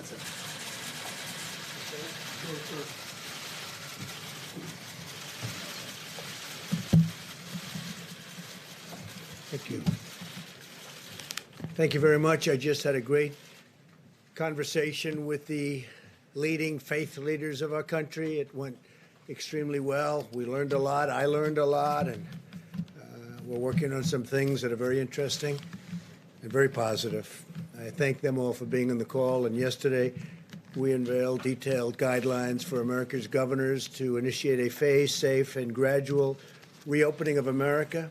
That's it. Thank you. Thank you very much. I just had a great conversation with the leading faith leaders of our country. It went extremely well. We learned a lot. I learned a lot, and we're working on some things that are very interesting and very positive. I thank them all for being on the call. And yesterday, we unveiled detailed guidelines for America's governors to initiate a phased, safe, and gradual reopening of America.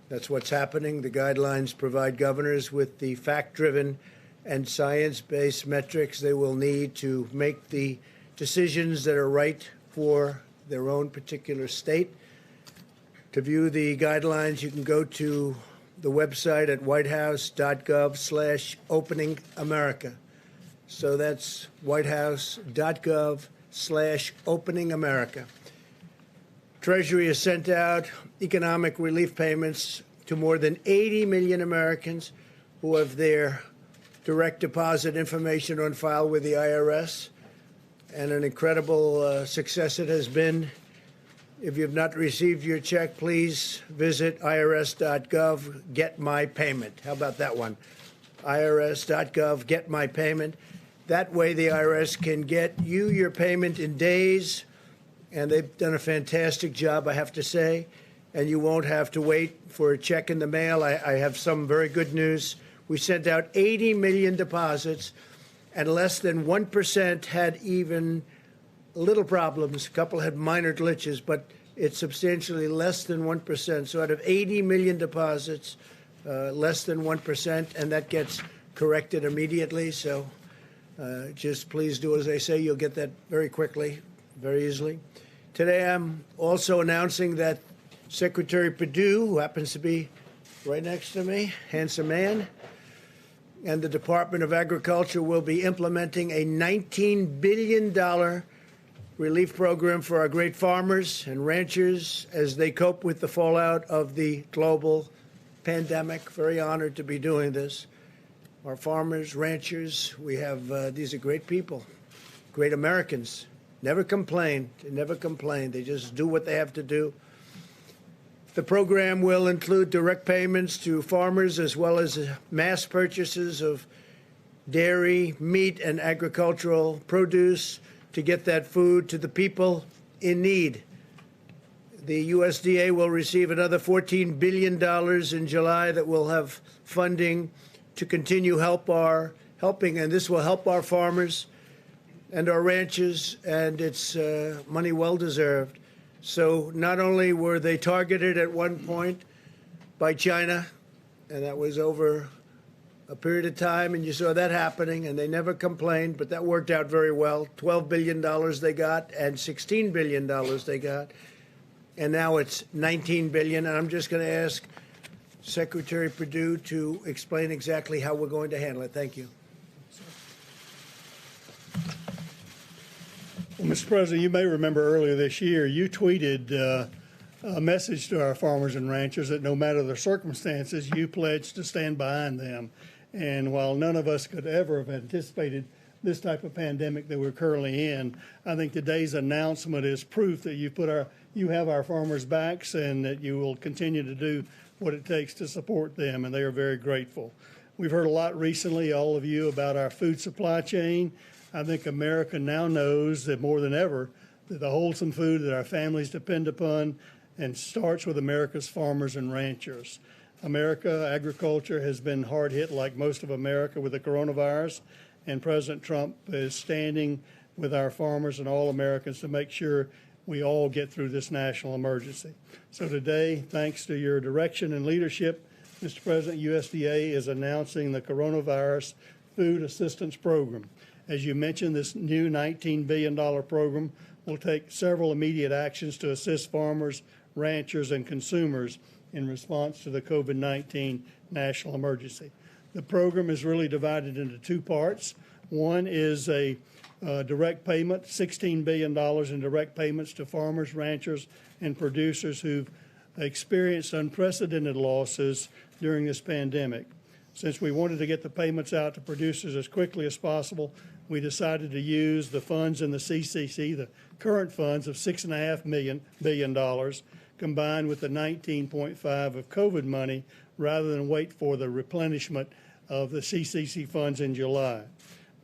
That's what's happening. The guidelines provide governors with the fact-driven and science-based metrics they will need to make the decisions that are right for their own particular state. To view the guidelines, you can go to the website at whitehouse.gov/openingamerica. So that's whitehouse.gov/openingamerica. Treasury has sent out economic relief payments to more than 80 million Americans who have their direct deposit information on file with the IRS, and an incredible success it has been. If you have not received your check, please visit irs.gov, get my payment. How about that one? irs.gov, get my payment. That way the IRS can get you your payment in days, and they've done a fantastic job, I have to say, and you won't have to wait for a check in the mail. I have some very good news. We sent out 80 million deposits, and less than 1% had even little problems. A couple had minor glitches, but it's substantially less than 1%. So out of 80 million deposits, less than 1%, and that gets corrected immediately. So just please do as I say. You'll get that very quickly, very easily. Today, I'm also announcing that Secretary Perdue, who happens to be right next to me, handsome man, and the Department of Agriculture will be implementing a $19 billion relief program for our great farmers and ranchers as they cope with the fallout of the global pandemic. Very honored to be doing this. Our farmers, ranchers, we have, these are great people, great Americans. Never complain. They never complain. They just do what they have to do. The program will include direct payments to farmers as well as mass purchases of dairy, meat, and agricultural produce to get that food to the people in need. The USDA will receive another $14 billion in July that will have funding to continue helping, and this will help our farmers and our ranchers, and it's money well deserved. So not only were they targeted at one point by China, and that was over a period of time, and you saw that happening, and they never complained, but that worked out very well. $12 billion they got, and $16 billion they got, and now it's $19 billion. And I'm just going to ask Secretary Perdue to explain exactly how we're going to handle it. Thank you. Well, Mr. President, you may remember earlier this year you tweeted a message to our farmers and ranchers that no matter the circumstances, you pledged to stand behind them. And while none of us could ever have anticipated this type of pandemic that we're currently in, I think today's announcement is proof that you have our farmers' backs and that you will continue to do what it takes to support them, and they are very grateful. We've heard a lot recently, all of you, about our food supply chain. I think America now knows that more than ever that the wholesome food that our families depend upon and starts with America's farmers and ranchers. Agriculture has been hard hit like most of America with the coronavirus, and President Trump is standing with our farmers and all Americans to make sure we all get through this national emergency. So today, thanks to your direction and leadership, Mr. President, USDA is announcing the Coronavirus Food Assistance Program. As you mentioned, this new $19 billion program will take several immediate actions to assist farmers, ranchers, and consumers in response to the COVID-19 national emergency. The program is really divided into two parts. One is a direct payment, $16 billion in direct payments to farmers, ranchers, and producers who've experienced unprecedented losses during this pandemic. Since we wanted to get the payments out to producers as quickly as possible, we decided to use the funds in the CCC, the current funds of $6.5 billion, combined with the 19.5 of COVID money, rather than wait for the replenishment of the CCC funds in July.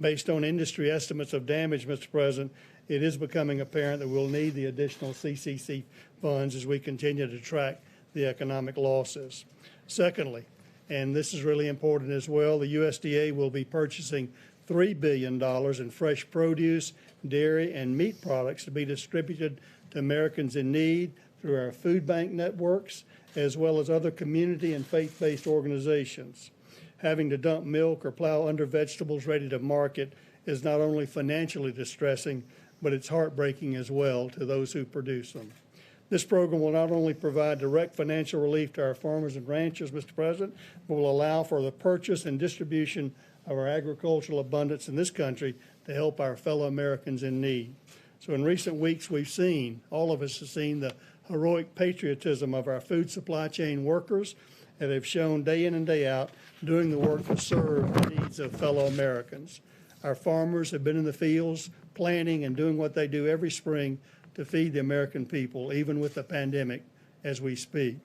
Based on industry estimates of damage, Mr. President, it is becoming apparent that we'll need the additional CCC funds as we continue to track the economic losses. Secondly, and this is really important as well, the USDA will be purchasing $3 billion in fresh produce, dairy, and meat products to be distributed to Americans in need through our food bank networks, as well as other community and faith-based organizations. Having to dump milk or plow under vegetables ready to market is not only financially distressing, but it's heartbreaking as well to those who produce them. This program will not only provide direct financial relief to our farmers and ranchers, Mr. President, but will allow for the purchase and distribution of our agricultural abundance in this country to help our fellow Americans in need. So in recent weeks, we've seen, all of us have seen the heroic patriotism of our food supply chain workers that have shown day in and day out doing the work to serve the needs of fellow Americans. Our farmers have been in the fields planting and doing what they do every spring to feed the American people, even with the pandemic as we speak.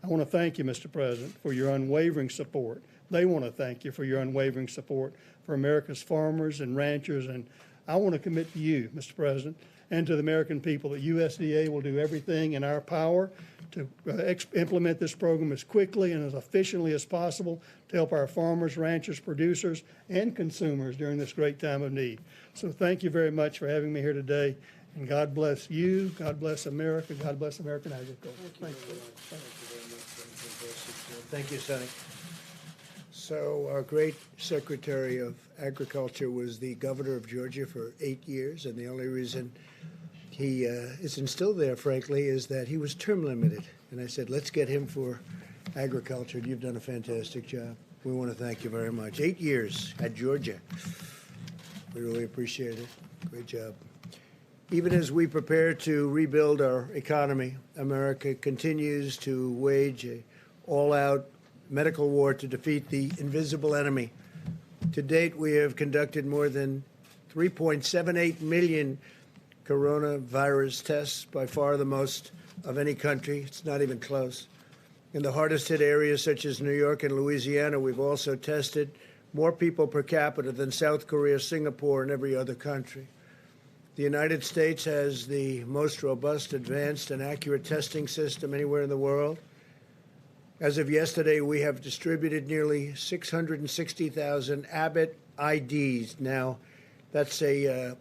I want to thank you, Mr. President, for your unwavering support. They want to thank you for your unwavering support for America's farmers and ranchers, and I want to commit to you, Mr. President, and to the American people that USDA will do everything in our power to implement this program as quickly and as efficiently as possible to help our farmers, ranchers, producers, and consumers during this great time of need. So thank you very much for having me here today, and God bless you, God bless America, God bless American agriculture. Thank you very much. Thank you, Sonny. So our great Secretary of Agriculture was the governor of Georgia for 8 years, and the only reason he isn't still there, frankly, is that he was term limited. And I said, let's get him for agriculture. You've done a fantastic job. We want to thank you very much. 8 years at Georgia. We really appreciate it. Great job. Even as we prepare to rebuild our economy, America continues to wage an all-out medical war to defeat the invisible enemy. To date, we have conducted more than 3.78 million coronavirus tests, by far the most of any country. It's not even close. In the hardest hit areas such as New York and Louisiana, we've also tested more people per capita than South Korea, Singapore, and every other country. The United States has the most robust, advanced, and accurate testing system anywhere in the world. As of yesterday, we have distributed nearly 660,000 Abbott IDs. Now, that's an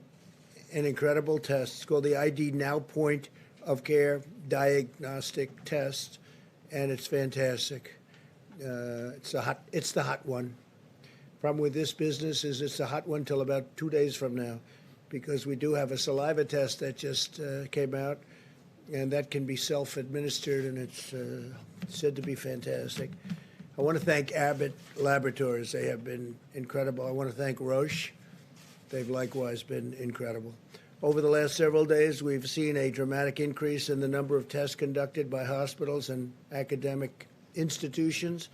incredible test. It's called the ID Now Point of Care Diagnostic Test, and it's fantastic. It's the hot one. Problem with this business is it's a hot one till about 2 days from now, because we do have a saliva test that just came out, and that can be self-administered, and it's said to be fantastic. I want to thank Abbott Laboratories. They have been incredible. I want to thank Roche. They've likewise been incredible. Over the last several days, we've seen a dramatic increase in the number of tests conducted by hospitals and academic institutions,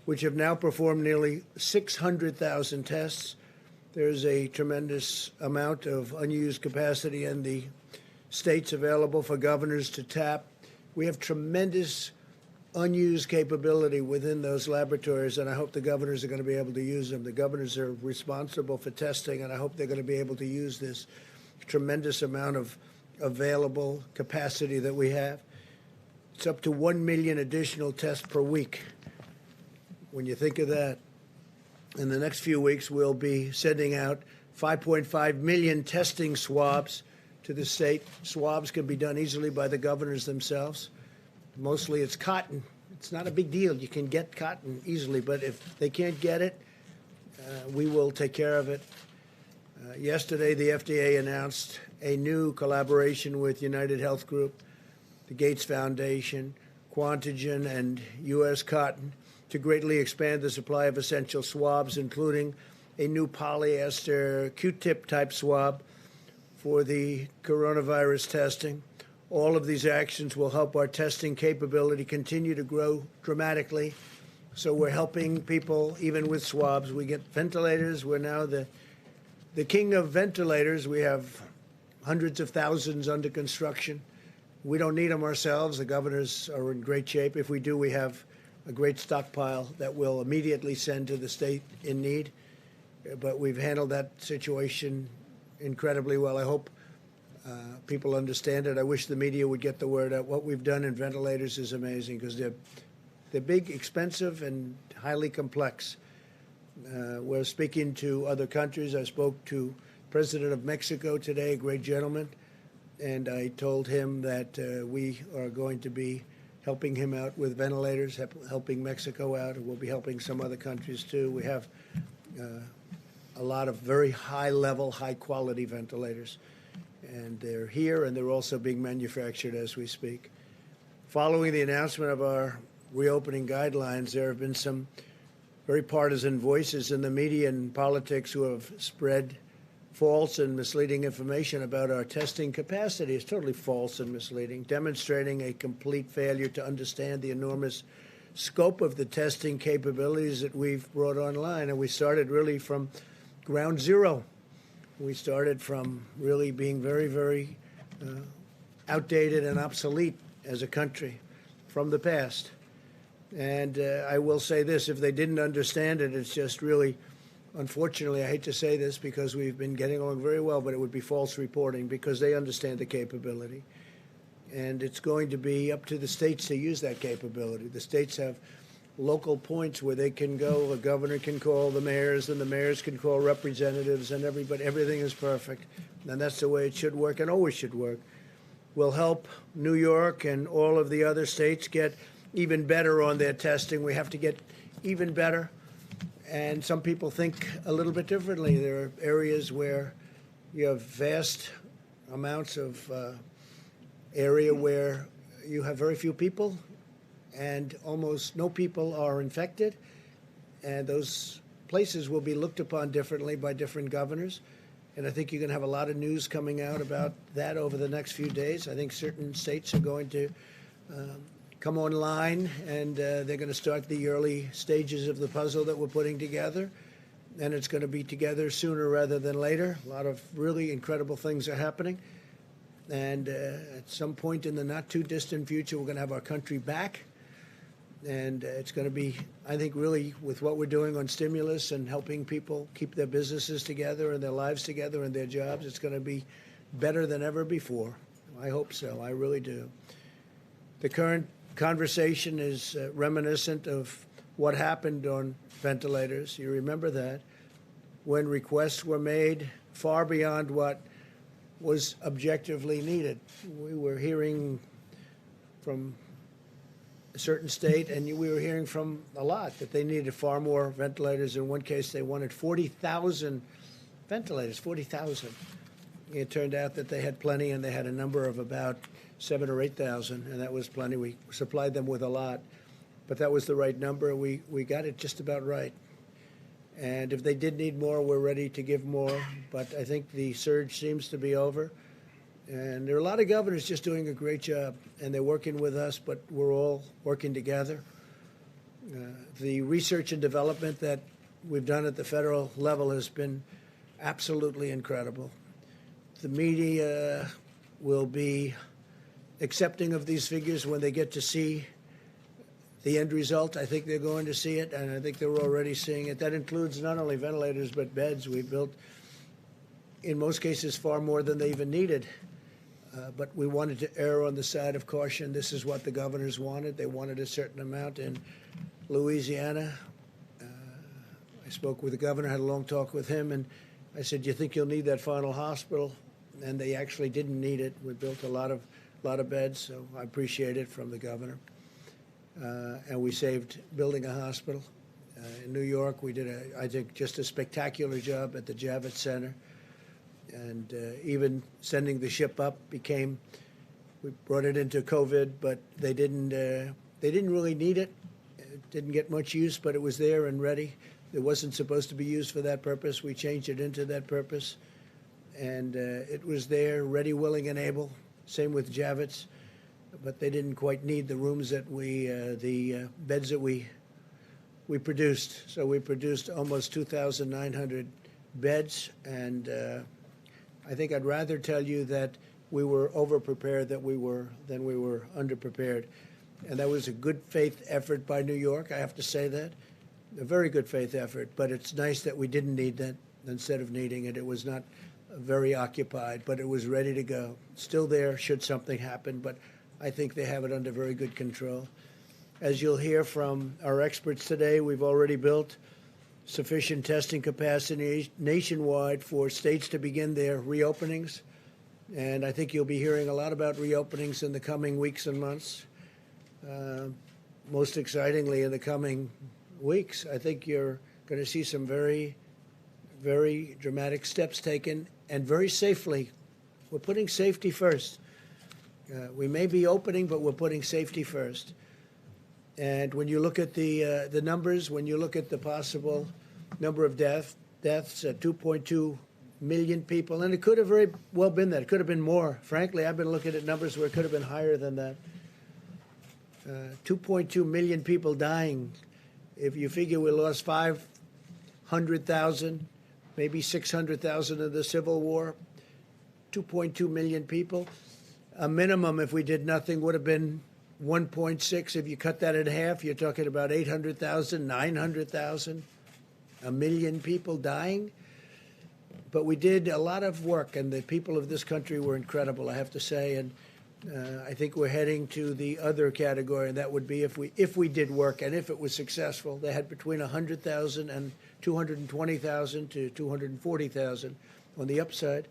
which have now performed nearly 600,000 tests. There's a tremendous amount of unused capacity in the states available for governors to tap. We have tremendous unused capability within those laboratories, and I hope the governors are going to be able to use them. The governors are responsible for testing, and I hope they're going to be able to use this tremendous amount of available capacity that we have. It's up to 1 million additional tests per week. When you think of that, in the next few weeks, we'll be sending out 5.5 million testing swabs to the state. Swabs can be done easily by the governors themselves. Mostly it's cotton. It's not a big deal. You can get cotton easily, but if they can't get it, we will take care of it. Yesterday, the FDA announced a new collaboration with United Health Group, the Gates Foundation, Quantigen, and U.S. Cotton to greatly expand the supply of essential swabs, including a new polyester Q-tip type swab for the coronavirus testing. All of these actions will help our testing capability continue to grow dramatically. So we're helping people even with swabs. We get ventilators. We're now the king of ventilators. We have hundreds of thousands under construction. We don't need them ourselves. The governors are in great shape. If we do, we have a great stockpile that we'll immediately send to the state in need. But we've handled that situation incredibly well. I hope people understand it. I wish the media would get the word out. What we've done in ventilators is amazing because they're big, expensive, and highly complex. We're speaking to other countries. I spoke to President of Mexico today, a great gentleman, and I told him that we are going to be helping him out with ventilators, helping Mexico out, and we'll be helping some other countries too. We have a lot of very high-level, high-quality ventilators, and they're here, and they're also being manufactured as we speak. Following the announcement of our reopening guidelines, there have been some very partisan voices in the media and politics who have spread false and misleading information about our testing capacity. It's totally false and misleading, demonstrating a complete failure to understand the enormous scope of the testing capabilities that we've brought online. And we started really from ground zero. We started from really being very, very outdated and obsolete as a country from the past. And I will say this, if they didn't understand it, it's just really, unfortunately, I hate to say this because we've been getting along very well, but it would be false reporting because they understand the capability. And it's going to be up to the states to use that capability. The states have local points where they can go. The governor can call the mayors, and the mayors can call representatives, and everything is perfect. And that's the way it should work and always should work. We'll help New York and all of the other states get even better on their testing. We have to get even better. And some people think a little bit differently. There are areas where you have vast amounts of area where you have very few people and almost no people are infected. And those places will be looked upon differently by different governors. And I think you're going to have a lot of news coming out about that over the next few days. I think certain states are going to come online, and they're going to start the early stages of the puzzle that we're putting together. And it's going to be together sooner rather than later. A lot of really incredible things are happening. And at some point in the not-too-distant future, we're going to have our country back. And it's going to be, I think, really, with what we're doing on stimulus and helping people keep their businesses together and their lives together and their jobs, it's going to be better than ever before. I hope so. I really do. The current conversation is reminiscent of what happened on ventilators. You remember that, when requests were made far beyond what was objectively needed. We were hearing from a certain state, and we were hearing from a lot that they needed far more ventilators. In one case, they wanted 40,000 ventilators, 40,000. It turned out that they had plenty, and they had a number of about 7,000 or 8,000, and that was plenty. We supplied them with a lot, but that was the right number. We got it just about right. And if they did need more, we're ready to give more. But I think the surge seems to be over. And there are a lot of governors just doing a great job, and they're working with us, but we're all working together. The research and development that we've done at the federal level has been absolutely incredible. The media will be accepting of these figures when they get to see the end result. I think they're going to see it, and I think they're already seeing it. That includes not only ventilators, but beds. We built, in most cases, far more than they even needed. But we wanted to err on the side of caution. This is what the governors wanted. They wanted a certain amount in Louisiana. I spoke with the governor, had a long talk with him, and I said, "Do you think you'll need that final hospital?" And they actually didn't need it. We built a lot of beds, so I appreciate it from the governor. And we saved building a hospital. In New York, we did, I think, just a spectacular job at the Javits Center. And even sending the ship up we brought it into COVID, but they didn't really need it. It didn't get much use, but it was there and ready. It wasn't supposed to be used for that purpose. We changed it into that purpose. And it was there, ready, willing, and able. Same with Javits. But they didn't quite need the rooms that the beds that we we produced. So we produced almost 2,900 beds, and I think I'd rather tell you that we were overprepared than we were underprepared. And that was a good faith effort by New York, I have to say that. A very good faith effort, but it's nice that we didn't need that. Instead of needing it, it was not very occupied, but it was ready to go. Still there should something happen, but I think they have it under very good control. As you'll hear from our experts today, we've already built sufficient testing capacity nationwide for states to begin their reopenings. And I think you'll be hearing a lot about reopenings in the coming weeks and months. Most excitingly, in the coming weeks, I think you're going to see some very, very dramatic steps taken, and very safely. We're putting safety first. We may be opening, but we're putting safety first. And when you look at the numbers, when you look at the possible number of deaths at 2.2 million people, and it could have very well been that. It could have been more. Frankly, I've been looking at numbers where it could have been higher than that. 2.2 million people dying. If you figure we lost 500,000, maybe 600,000 in the Civil War, 2.2 million people. A minimum, if we did nothing, would have been 1.6. If you cut that in half, you're talking about 800,000, 900,000, a million people dying. But we did a lot of work, and the people of this country were incredible, I have to say. And I think we're heading to the other category, and that would be if we did work and if it was successful. They had between 100,000 and 220,000 to 240,000 on the upside.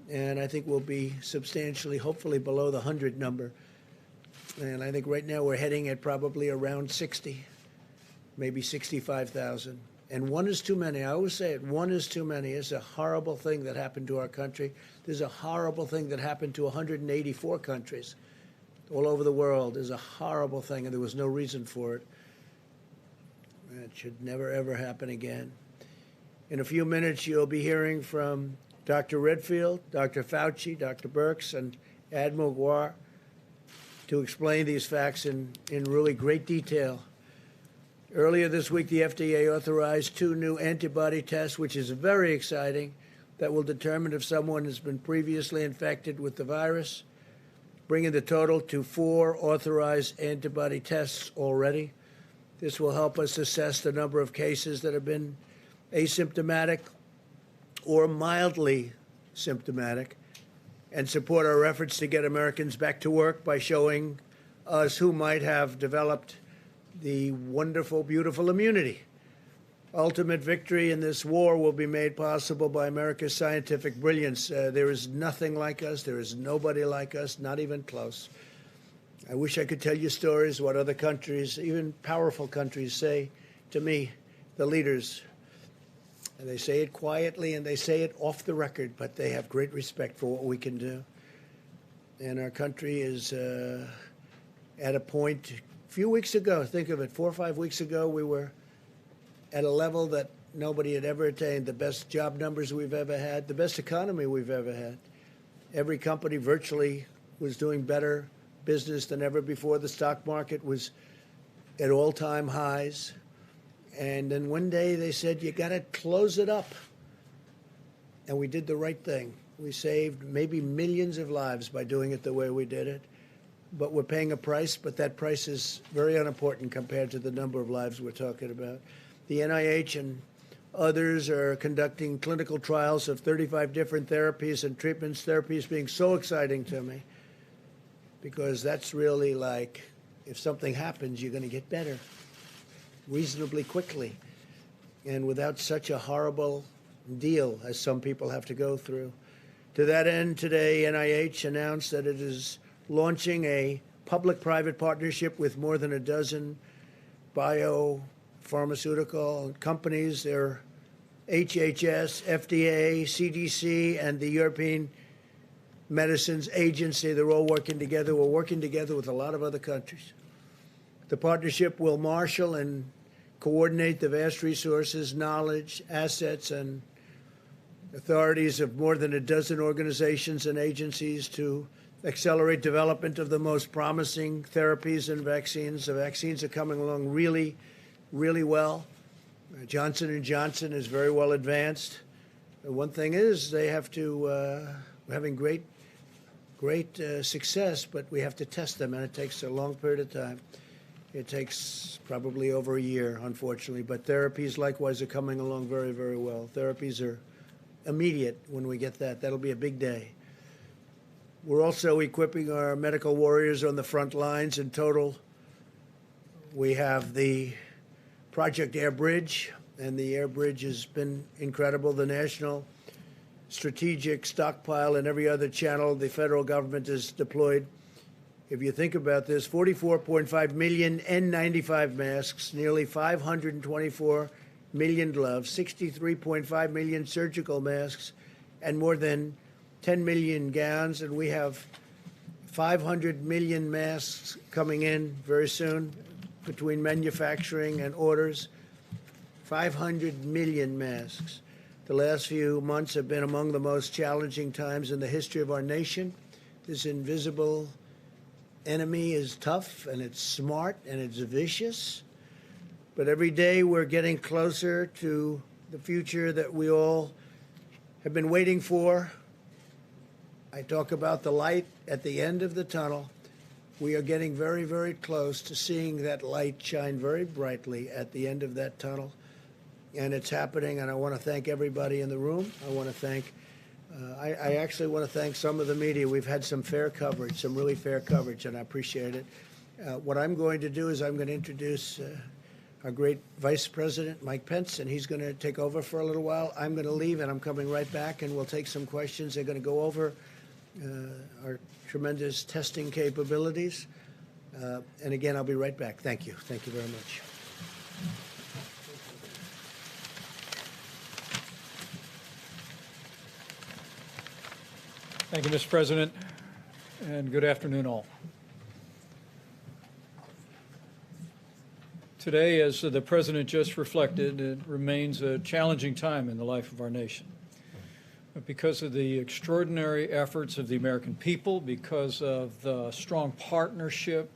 And I think we'll be substantially, hopefully, below the 100 number. And I think right now we're heading at probably around 60, maybe 65,000. And one is too many. I always say it, one is too many. It's a horrible thing that happened to our country. There's a horrible thing that happened to 184 countries all over the world. There's a horrible thing, and there was no reason for it. It should never, ever happen again. In a few minutes, you'll be hearing from Dr. Redfield, Dr. Fauci, Dr. Birx, and Admiral Guar to explain these facts in really great detail. Earlier this week, the FDA authorized 2 new antibody tests, which is very exciting, that will determine if someone has been previously infected with the virus, bringing the total to 4 authorized antibody tests already. This will help us assess the number of cases that have been asymptomatic or mildly symptomatic, and support our efforts to get Americans back to work by showing us who might have developed the wonderful, beautiful immunity. Ultimate victory in this war will be made possible by America's scientific brilliance. There is nothing like us. There is nobody like us, not even close. I wish I could tell you stories what other countries, even powerful countries, say to me, the leaders. And they say it quietly and they say it off the record, but they have great respect for what we can do. And our country is at a point. A few weeks ago, think of it, 4 or 5 weeks ago, we were at a level that nobody had ever attained, the best job numbers we've ever had, the best economy we've ever had. Every company virtually was doing better business than ever before. The stock market was at all-time highs. And then one day they said, you got to close it up. And we did the right thing. We saved maybe millions of lives by doing it the way we did it. But we're paying a price, but that price is very unimportant compared to the number of lives we're talking about. The NIH and others are conducting clinical trials of 35 different therapies and treatments, therapies being so exciting to me, because that's really like, if something happens, you're going to get better reasonably quickly and without such a horrible deal as some people have to go through. To that end, today, NIH announced that it is launching a public-private partnership with more than a dozen biopharmaceutical companies. They're HHS, FDA, CDC, and the European Medicines Agency. They're all working together. We're working together with a lot of other countries. The partnership will marshal and coordinate the vast resources, knowledge, assets, and authorities of more than a dozen organizations and agencies to accelerate development of the most promising therapies and vaccines. The vaccines are coming along really really well. Johnson & Johnson is very well advanced. One thing is they have to, we're having great success, but we have to test them, and it takes a long period of time. It takes probably over a year, unfortunately, but therapies likewise are coming along very, very well. Therapies are immediate when we get that. That'll be a big day. We're also equipping our medical warriors on the front lines. In total, we have the Project Air Bridge, and the Air Bridge has been incredible. The National Strategic Stockpile and every other channel the federal government has deployed. If you think about this, 44.5 million N95 masks, nearly 524 million gloves, 63.5 million surgical masks, and more than 10 million gowns. And we have 500 million masks coming in very soon between manufacturing and orders. 500 million masks. The last few months have been among the most challenging times in the history of our nation. This invisible enemy is tough, and it's smart, and it's vicious. But every day we're getting closer to the future that we all have been waiting for. I talk about the light at the end of the tunnel. We are getting very, very close to seeing that light shine very brightly at the end of that tunnel. And it's happening, and I want to thank everybody in the room. I want to thank I actually want to thank some of the media. We've had some fair coverage, some really fair coverage, and I appreciate it. What I'm going to do is I'm going to introduce our great Vice President, Mike Pence, and he's going to take over for a little while. I'm going to leave, and I'm coming right back, and we'll take some questions. They're going to go over our tremendous testing capabilities. And again, I'll be right back. Thank you. Thank you very much. Thank you, Mr. President, and good afternoon, all. Today, as the President just reflected, it remains a challenging time in the life of our nation. But because of the extraordinary efforts of the American people, because of the strong partnership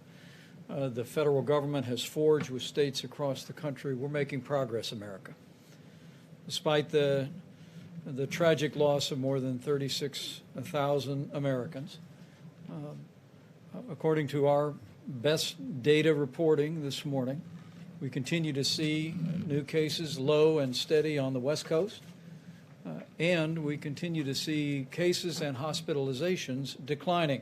the federal government has forged with states across the country, we're making progress, America. Despite the tragic loss of more than 36,000 Americans. According to our best data reporting this morning, we continue to see new cases low and steady on the West Coast, and we continue to see cases and hospitalizations declining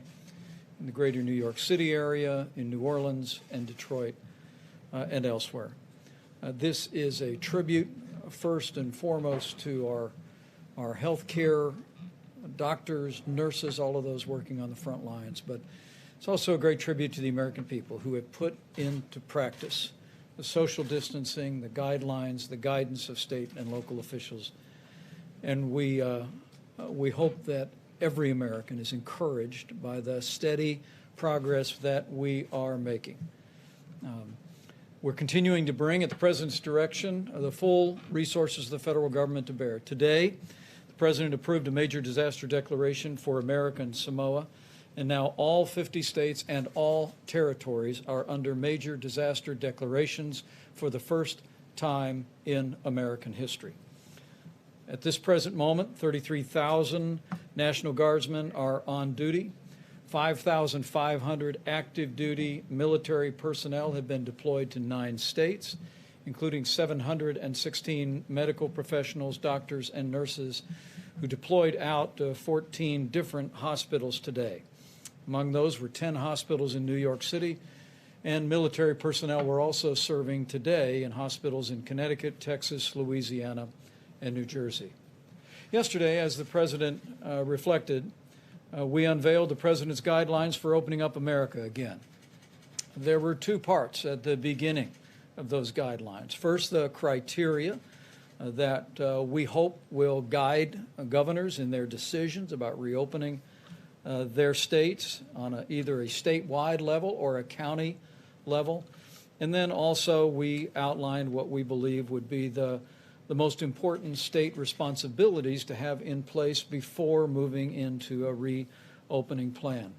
in the greater New York City area, in New Orleans and Detroit, and elsewhere. This is a tribute, first and foremost, to our healthcare doctors, nurses, all of those working on the front lines. But it's also a great tribute to the American people who have put into practice the social distancing, the guidelines, the guidance of state and local officials. And we hope that every American is encouraged by the steady progress that we are making. We're continuing to bring, at the President's direction, the full resources of the federal government to bear. Today, the President approved a major disaster declaration for American Samoa, and now all 50 states and all territories are under major disaster declarations for the first time in American history. At this present moment, 33,000 National Guardsmen are on duty. 5,500 active duty military personnel have been deployed to 9 states, including 716 medical professionals, doctors, and nurses who deployed out to 14 different hospitals today. Among those were 10 hospitals in New York City, and military personnel were also serving today in hospitals in Connecticut, Texas, Louisiana, and New Jersey. Yesterday, as the President reflected, we unveiled the President's guidelines for opening up America again. There were 2 parts at the beginning of those guidelines. First, the criteria that we hope will guide governors in their decisions about reopening their states on either a statewide level or a county level. And then also we outlined what we believe would be the most important state responsibilities to have in place before moving into a reopening plan.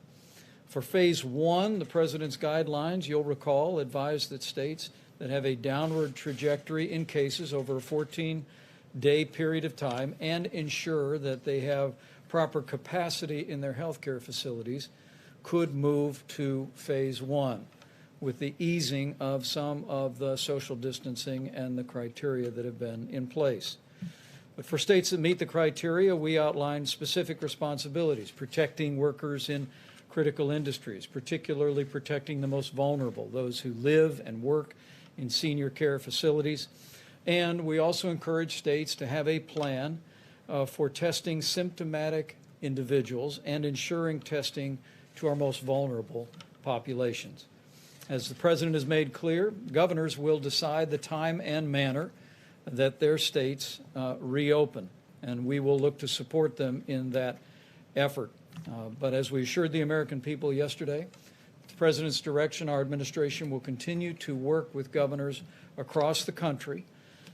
For phase 1, the President's guidelines, you'll recall, advised that states that have a downward trajectory in cases over a 14-day period of time and ensure that they have proper capacity in their healthcare facilities could move to phase one with the easing of some of the social distancing and the criteria that have been in place. But for states that meet the criteria, we outline specific responsibilities, protecting workers in critical industries, particularly protecting the most vulnerable, those who live and work in senior care facilities. And we also encourage states to have a plan for testing symptomatic individuals and ensuring testing to our most vulnerable populations. As the President has made clear, governors will decide the time and manner that their states reopen, and we will look to support them in that effort. But as we assured the American people yesterday, at the President's direction, our administration will continue to work with governors across the country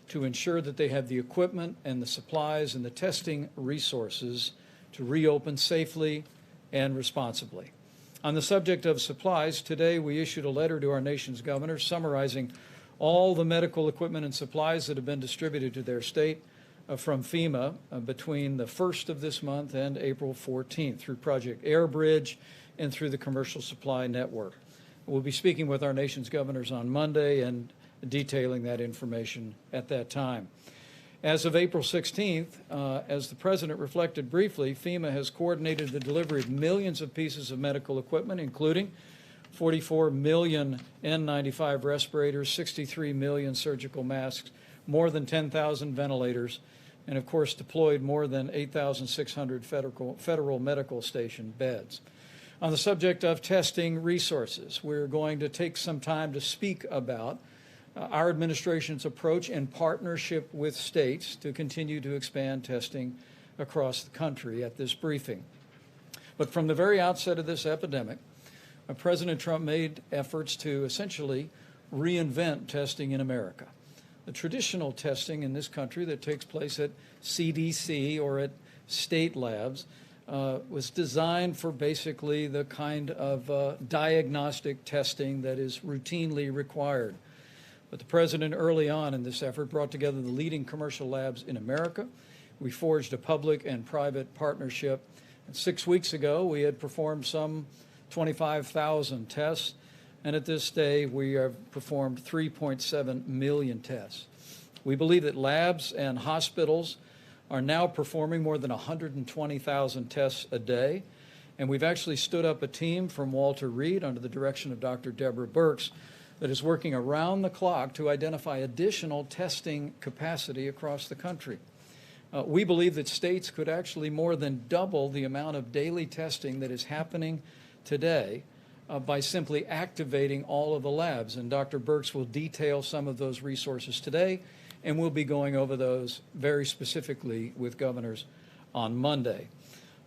to ensure that they have the equipment and the supplies and the testing resources to reopen safely and responsibly. On the subject of supplies, today we issued a letter to our nation's governors summarizing all the medical equipment and supplies that have been distributed to their state from FEMA between the 1st of this month and April 14th through Project Air Bridge and through the Commercial Supply Network. We'll be speaking with our nation's governors on Monday and detailing that information at that time. As of April 16th, as the President reflected briefly, FEMA has coordinated the delivery of millions of pieces of medical equipment, including 44 million N95 respirators, 63 million surgical masks, more than 10,000 ventilators, and of course deployed more than 8,600 federal medical station beds. On the subject of testing resources, we're going to take some time to speak about our administration's approach in partnership with states to continue to expand testing across the country at this briefing. But from the very outset of this epidemic, President Trump made efforts to essentially reinvent testing in America. The traditional testing in this country that takes place at CDC or at state labs was designed for basically the kind of diagnostic testing that is routinely required. But the President early on in this effort brought together the leading commercial labs in America. We forged a public and private partnership. And 6 weeks ago, we had performed some 25,000 tests, and at this day, we have performed 3.7 million tests. We believe that labs and hospitals are now performing more than 120,000 tests a day, and we've actually stood up a team from Walter Reed under the direction of Dr. Deborah Birx that is working around the clock to identify additional testing capacity across the country. We believe that states could actually more than double the amount of daily testing that is happening today by simply activating all of the labs. And Dr. Birx will detail some of those resources today, and we'll be going over those very specifically with governors on Monday.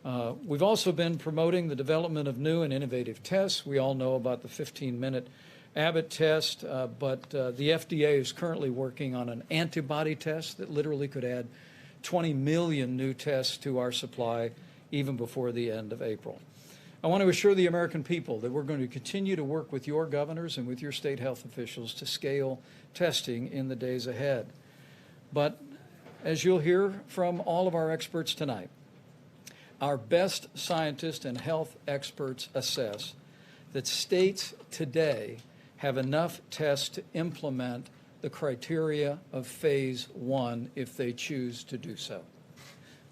We've also been promoting the development of new and innovative tests. We all know about the 15-minute Abbott test, but the FDA is currently working on an antibody test that literally could add 20 million new tests to our supply even before the end of April. I want to assure the American people that we're going to continue to work with your governors and with your state health officials to scale testing in the days ahead. But as you'll hear from all of our experts tonight, our best scientists and health experts assess that states today have enough tests to implement the criteria of phase one if they choose to do so.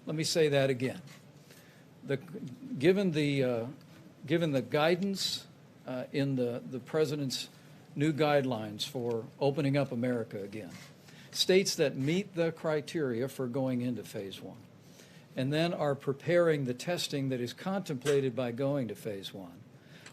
Let me say that again. Given the guidance in the President's new guidelines for opening up America again, states that meet the criteria for going into phase one and then are preparing the testing that is contemplated by going to phase one,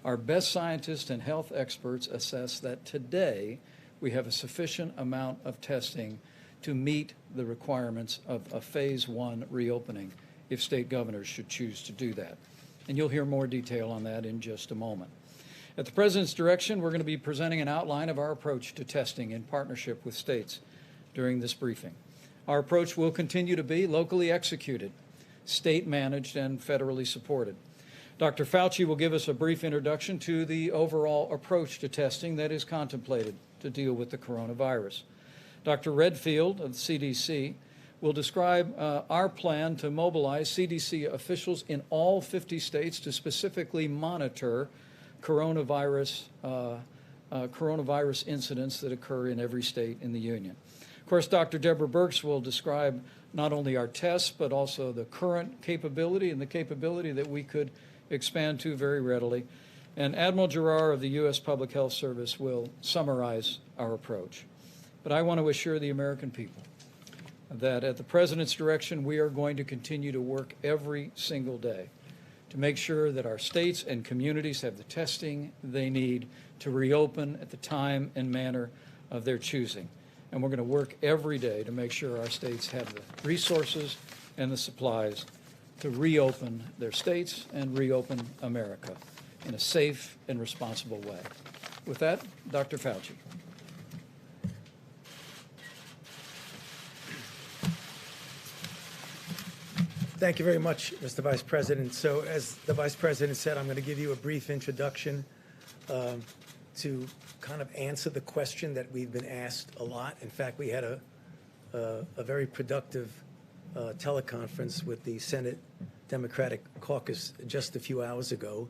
our best scientists and health experts assess that today we have a sufficient amount of testing to meet the requirements of a phase one reopening if state governors should choose to do that. And you'll hear more detail on that in just a moment. At the President's direction, we're going to be presenting an outline of our approach to testing in partnership with states during this briefing. Our approach will continue to be locally executed, state-managed, and federally supported. Dr. Fauci will give us a brief introduction to the overall approach to testing that is contemplated to deal with the coronavirus. Dr. Redfield of the CDC will describe our plan to mobilize CDC officials in all 50 states to specifically monitor coronavirus incidents that occur in every state in the union. Of course, Dr. Deborah Birx will describe not only our tests, but also the current capability and the capability that we could expand to very readily. And Admiral Giroir of the U.S. Public Health Service will summarize our approach. But I want to assure the American people that at the President's direction, we are going to continue to work every single day to make sure that our states and communities have the testing they need to reopen at the time and manner of their choosing. And we're going to work every day to make sure our states have the resources and the supplies to reopen their states and reopen America in a safe and responsible way. With that, Dr. Fauci. Thank you very much, Mr. Vice President. So as the Vice President said, I'm going to give you a brief introduction to kind of answer the question that we've been asked a lot. In fact, we had a very productive teleconference with the Senate Democratic Caucus just a few hours ago,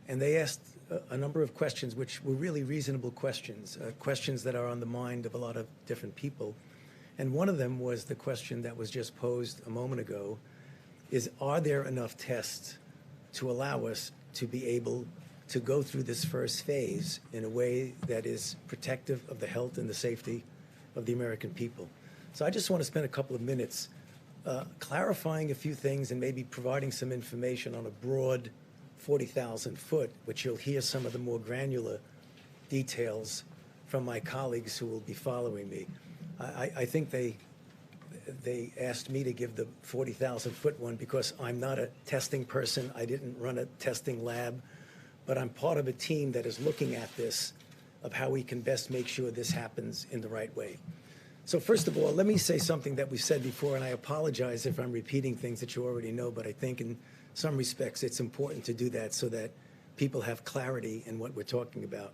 and they asked a number of questions which were really reasonable questions, questions that are on the mind of a lot of different people. And one of them was the question that was just posed a moment ago, is are there enough tests to allow us to be able to go through this first phase in a way that is protective of the health and the safety of the American people? So I just want to spend a couple of minutes clarifying a few things and maybe providing some information on a broad 40,000 foot, which you'll hear some of the more granular details from my colleagues who will be following me. I think they asked me to give the 40,000 foot one because I'm not a testing person. I didn't run a testing lab, but I'm part of a team that is looking at this, of how we can best make sure this happens in the right way. So first of all, let me say something that we've said before, and I apologize if I'm repeating things that you already know, but I think in some respects it's important to do that so that people have clarity in what we're talking about.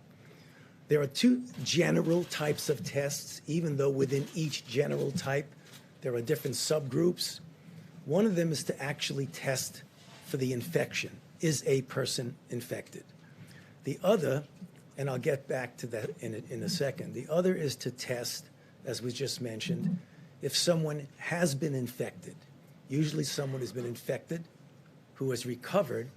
There are two general types of tests, even though within each general type there are different subgroups. One of them is to actually test for the infection. Is a person infected? The other, and I'll get back to that in a second, the other is to test, as was just mentioned, if someone has been infected. Usually someone has been infected who has recovered,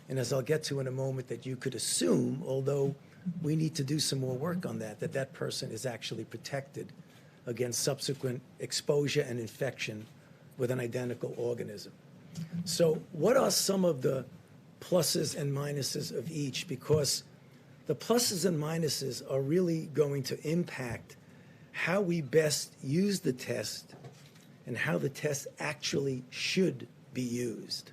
and as I'll get to in a moment, that you could assume, although we need to do some more work on that, that person is actually protected against subsequent exposure and infection with an identical organism. So what are some of the pluses and minuses of each? Because the pluses and minuses are really going to impact how we best use the test and how the test actually should be used.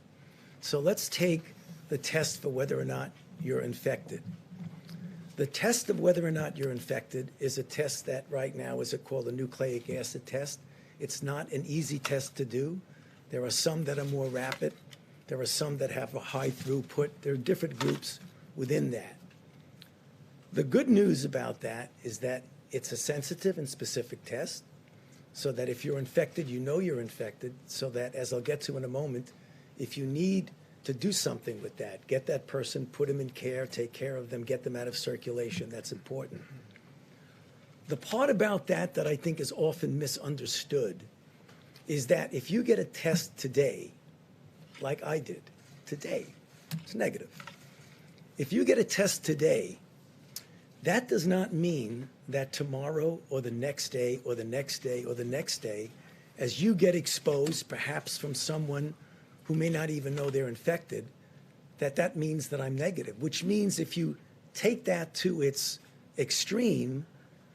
So let's take the test for whether or not you're infected. The test of whether or not you're infected is a test that right now is called a nucleic acid test. It's not an easy test to do. There are some that are more rapid. There are some that have a high throughput. There are different groups within that. The good news about that is that it's a sensitive and specific test, so that if you're infected, you know you're infected, so that, as I'll get to in a moment, if you need to do something with that, get that person, put them in care, take care of them, get them out of circulation. That's important. The part about that I think is often misunderstood is that if you get a test today, like I did today, it's negative. If you get a test today, that does not mean that tomorrow or the next day or the next day or the next day, as you get exposed perhaps from someone who may not even know they're infected, that means that I'm negative, which means if you take that to its extreme,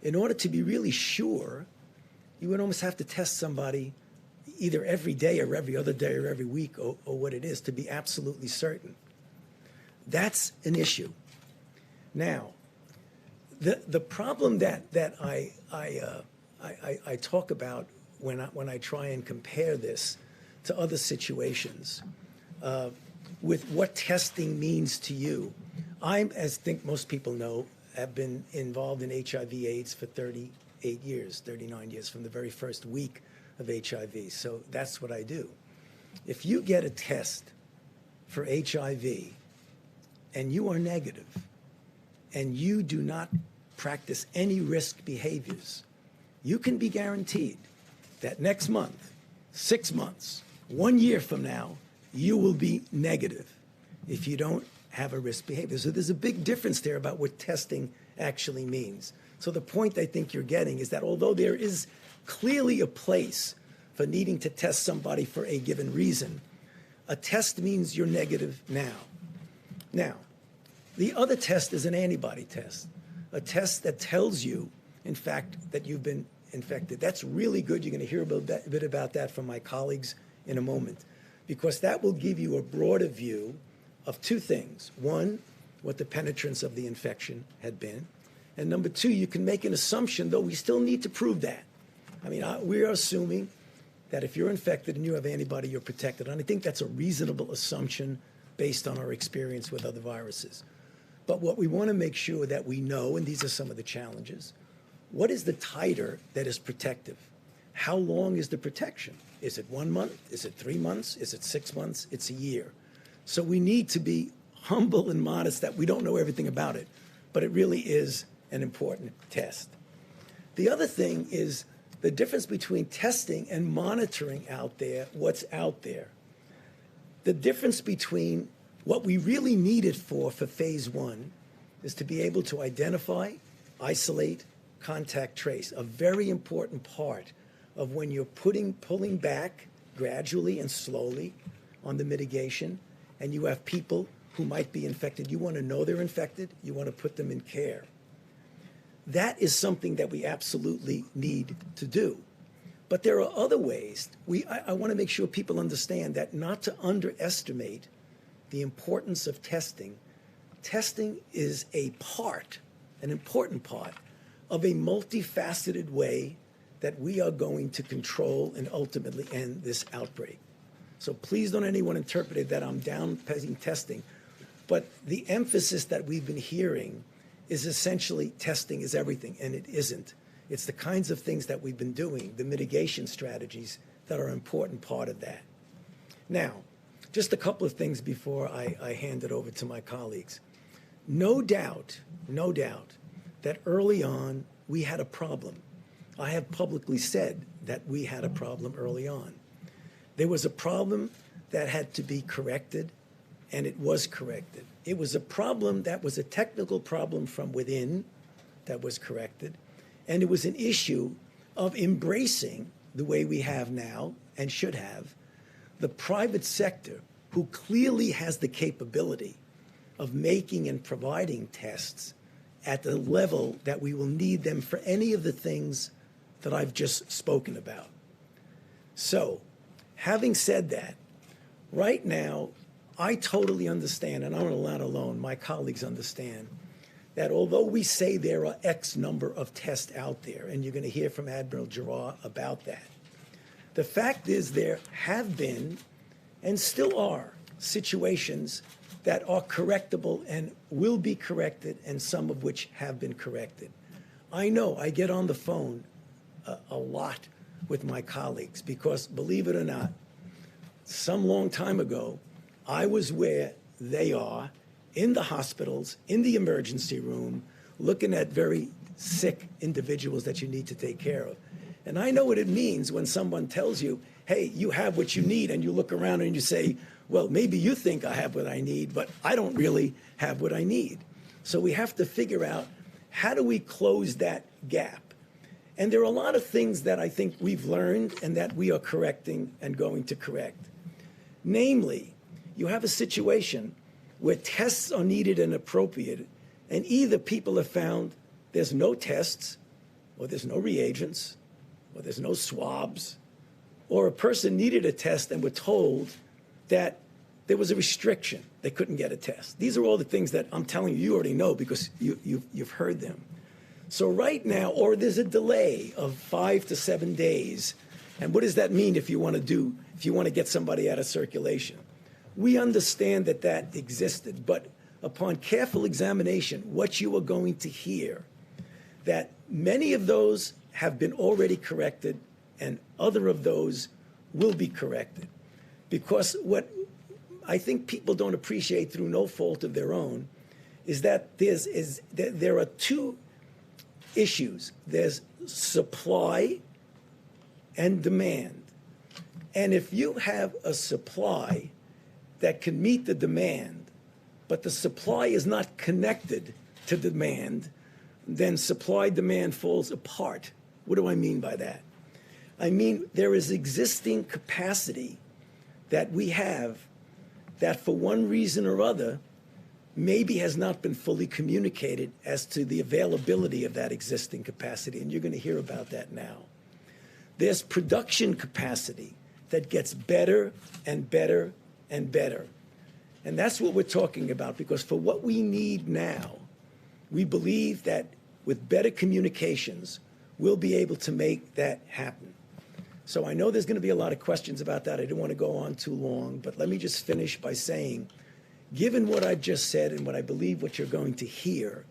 in order to be really sure, you would almost have to test somebody either every day or every other day or every week or what it is to be absolutely certain. That's an issue. Now, the problem that I talk about when I try and compare this to other situations with what testing means to you, as I think most people know, have been involved in HIV/AIDS for 38 years, 39 years, from the very first week of HIV. So that's what I do. If you get a test for HIV and you are negative and you do not practice any risk behaviors, you can be guaranteed that next month, 6 months, 1 year from now, you will be negative if you don't have a risk behavior. So there's a big difference there about what testing actually means. So the point I think you're getting is that although there is clearly a place for needing to test somebody for a given reason, a test means you're negative now. Now, the other test is an antibody test, a test that tells you, in fact, that you've been infected. That's really good. You're going to hear a bit about that from my colleagues in a moment, because that will give you a broader view of two things. One, what the penetrance of the infection had been. And number two, you can make an assumption, though we still need to prove that. I mean, we are assuming that if you're infected and you have antibody, you're protected. And I think that's a reasonable assumption based on our experience with other viruses. But what we want to make sure that we know, and these are some of the challenges, what is the titer that is protective? How long is the protection? Is it 1 month? Is it 3 months? Is it 6 months? It's a year. So we need to be humble and modest that we don't know everything about it, but it really is an important test. The other thing is the difference between testing and monitoring out there, what's out there. The difference between what we really need it for phase one is to be able to identify, isolate, contact trace, a very important part of when you're pulling back gradually and slowly on the mitigation, and you have people who might be infected. You want to know they're infected. You want to put them in care. That is something that we absolutely need to do. But there are other ways. I want to make sure people understand that not to underestimate the importance of testing. Testing is a part, an important part, of a multifaceted way that we are going to control and ultimately end this outbreak. So please don't anyone interpret it that I'm downplaying testing. But the emphasis that we've been hearing is essentially testing is everything, and it isn't. It's the kinds of things that we've been doing, the mitigation strategies that are an important part of that. Now, just a couple of things before I hand it over to my colleagues. No doubt that early on we had a problem. I have publicly said that we had a problem early on. There was a problem that had to be corrected, and it was corrected. It was a problem that was a technical problem from within that was corrected, and it was an issue of embracing the way we have now and should have the private sector, who clearly has the capability of making and providing tests at the level that we will need them for any of the things that I've just spoken about. So, having said that, right now, I totally understand, and I'm not alone, my colleagues understand, that although we say there are X number of tests out there, and you're going to hear from Admiral Giroir about that, the fact is there have been and still are situations that are correctable and will be corrected, and some of which have been corrected. I know I get on the phone a lot with my colleagues because, believe it or not, some long time ago, I was where they are, in the hospitals, in the emergency room, looking at very sick individuals that you need to take care of. And I know what it means when someone tells you, hey, you have what you need, and you look around and you say, well, maybe you think I have what I need, but I don't really have what I need. So we have to figure out, how do we close that gap? And there are a lot of things that I think we've learned and that we are correcting and going to correct. Namely, you have a situation where tests are needed and appropriate, and either people have found there's no tests, or there's no reagents, or there's no swabs, or a person needed a test and were told that there was a restriction. They couldn't get a test. These are all the things that I'm telling you, you already know because you've heard them. So right now, or there's a delay of 5 to 7 days. And what does that mean if you want to get somebody out of circulation? We understand that existed, but upon careful examination, what you are going to hear, that many of those have been already corrected and other of those will be corrected. Because what I think people don't appreciate through no fault of their own is that there are two issues. There's supply and demand. And if you have a supply that can meet the demand, but the supply is not connected to demand, then supply-demand falls apart. What do I mean by that? I mean there is existing capacity that we have that for one reason or other maybe has not been fully communicated as to the availability of that existing capacity, and you're going to hear about that now. There's production capacity that gets better and better and better. And that's what we're talking about, because for what we need now, we believe that with better communications, we'll be able to make that happen. So I know there's going to be a lot of questions about that. I didn't want to go on too long, but let me just finish by saying, given what I've just said and what I believe what you're going to hear,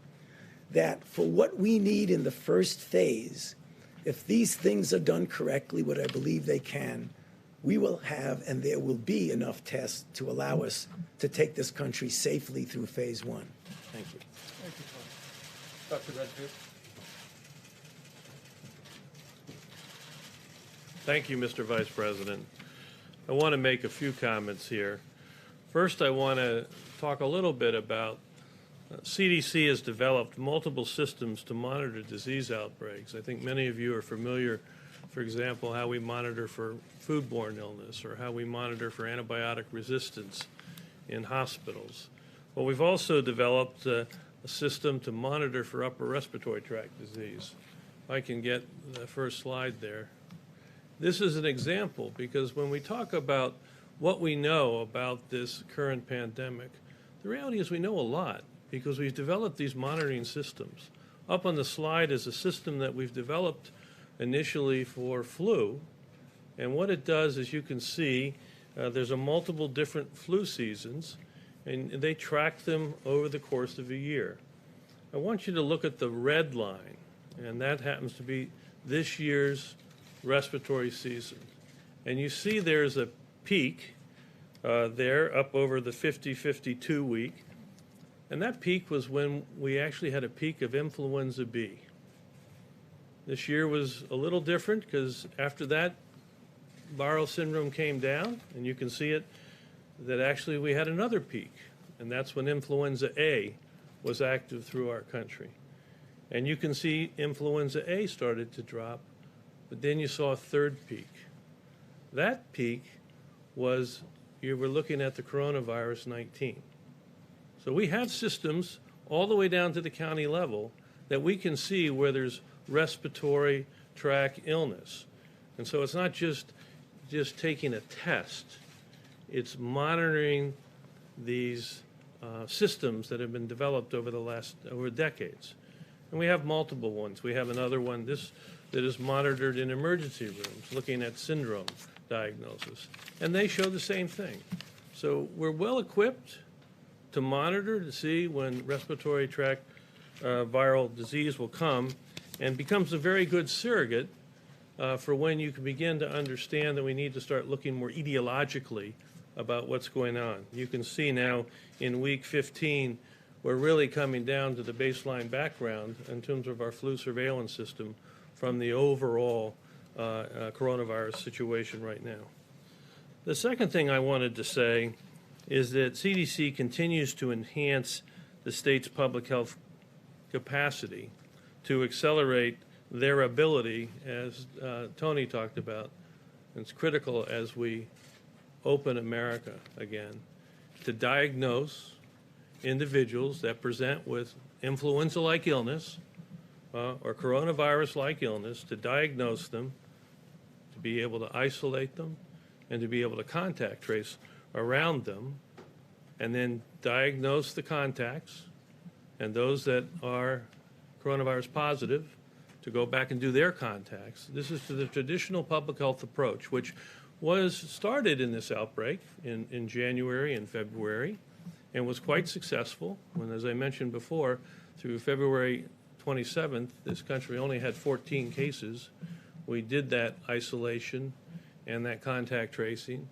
that for what we need in the first phase, if these things are done correctly, what I believe they can, we will have and there will be enough tests to allow us to take this country safely through phase one. Thank you. Thank you, Dr. Redfield. Thank you, Mr. Vice President. I want to make a few comments here. First, I want to talk a little bit about CDC has developed multiple systems to monitor disease outbreaks. I think many of you are familiar, for example, how we monitor for foodborne illness or how we monitor for antibiotic resistance in hospitals. Well, we've also developed a system to monitor for upper respiratory tract disease. If I can get the first slide there. This is an example because when we talk about what we know about this current pandemic, the reality is we know a lot because we've developed these monitoring systems. Up on the slide is a system that we've developed initially for flu, and what it does, as you can see, there's a multiple different flu seasons, and they track them over the course of a year. I want you to look at the red line, and that happens to be this year's respiratory season. And you see there's a peak there up over the 50-52 week, and that peak was when we actually had a peak of influenza B. This year was a little different because after that, viral syndrome came down, and you can see it, that actually we had another peak, and that's when influenza A was active through our country. And you can see influenza A started to drop, but then you saw a third peak. That peak was, you were looking at the coronavirus 19. So we have systems all the way down to the county level that we can see where there's respiratory tract illness. And so it's not just taking a test, it's monitoring these systems that have been developed over decades. And we have multiple ones. We have another one that is monitored in emergency rooms, looking at syndrome diagnosis. And they show the same thing. So we're well equipped to monitor to see when respiratory tract viral disease will come, and becomes a very good surrogate for when you can begin to understand that we need to start looking more etiologically about what's going on. You can see now in week 15, we're really coming down to the baseline background in terms of our flu surveillance system from the overall coronavirus situation right now. The second thing I wanted to say is that CDC continues to enhance the state's public health capacity to accelerate their ability, as Tony talked about. It's critical as we open America again, to diagnose individuals that present with influenza-like illness or coronavirus-like illness, to diagnose them, to be able to isolate them, and to be able to contact trace around them, and then diagnose the contacts and those that are coronavirus positive to go back and do their contacts. This is to the traditional public health approach, which was started in this outbreak in January and February, and was quite successful. When, as I mentioned before, through February 27th, this country only had 14 cases. We did that isolation and that contact tracing,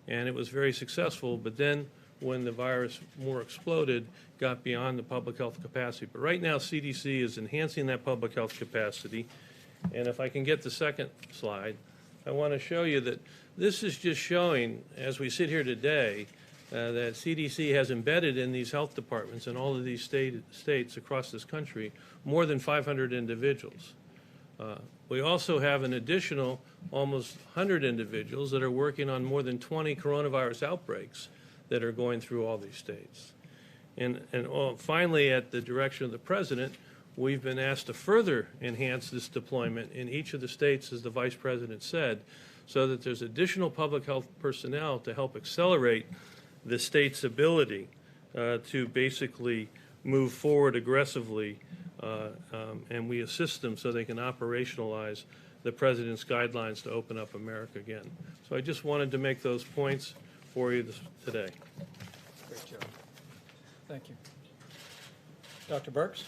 and it was very successful. But then when the virus more exploded, got beyond the public health capacity. But right now, CDC is enhancing that public health capacity. And if I can get the second slide, I want to show you that this is just showing, as we sit here today, that CDC has embedded in these health departments in all of these states across this country more than 500 individuals. We also have an additional almost 100 individuals that are working on more than 20 coronavirus outbreaks that are going through all these states. And finally, at the direction of the President, we've been asked to further enhance this deployment in each of the states, as the Vice President said, so that there's additional public health personnel to help accelerate the state's ability to basically move forward aggressively, and we assist them so they can operationalize the President's guidelines to open up America again. So I just wanted to make those points for you today. Great job. Thank you. Dr. Birx?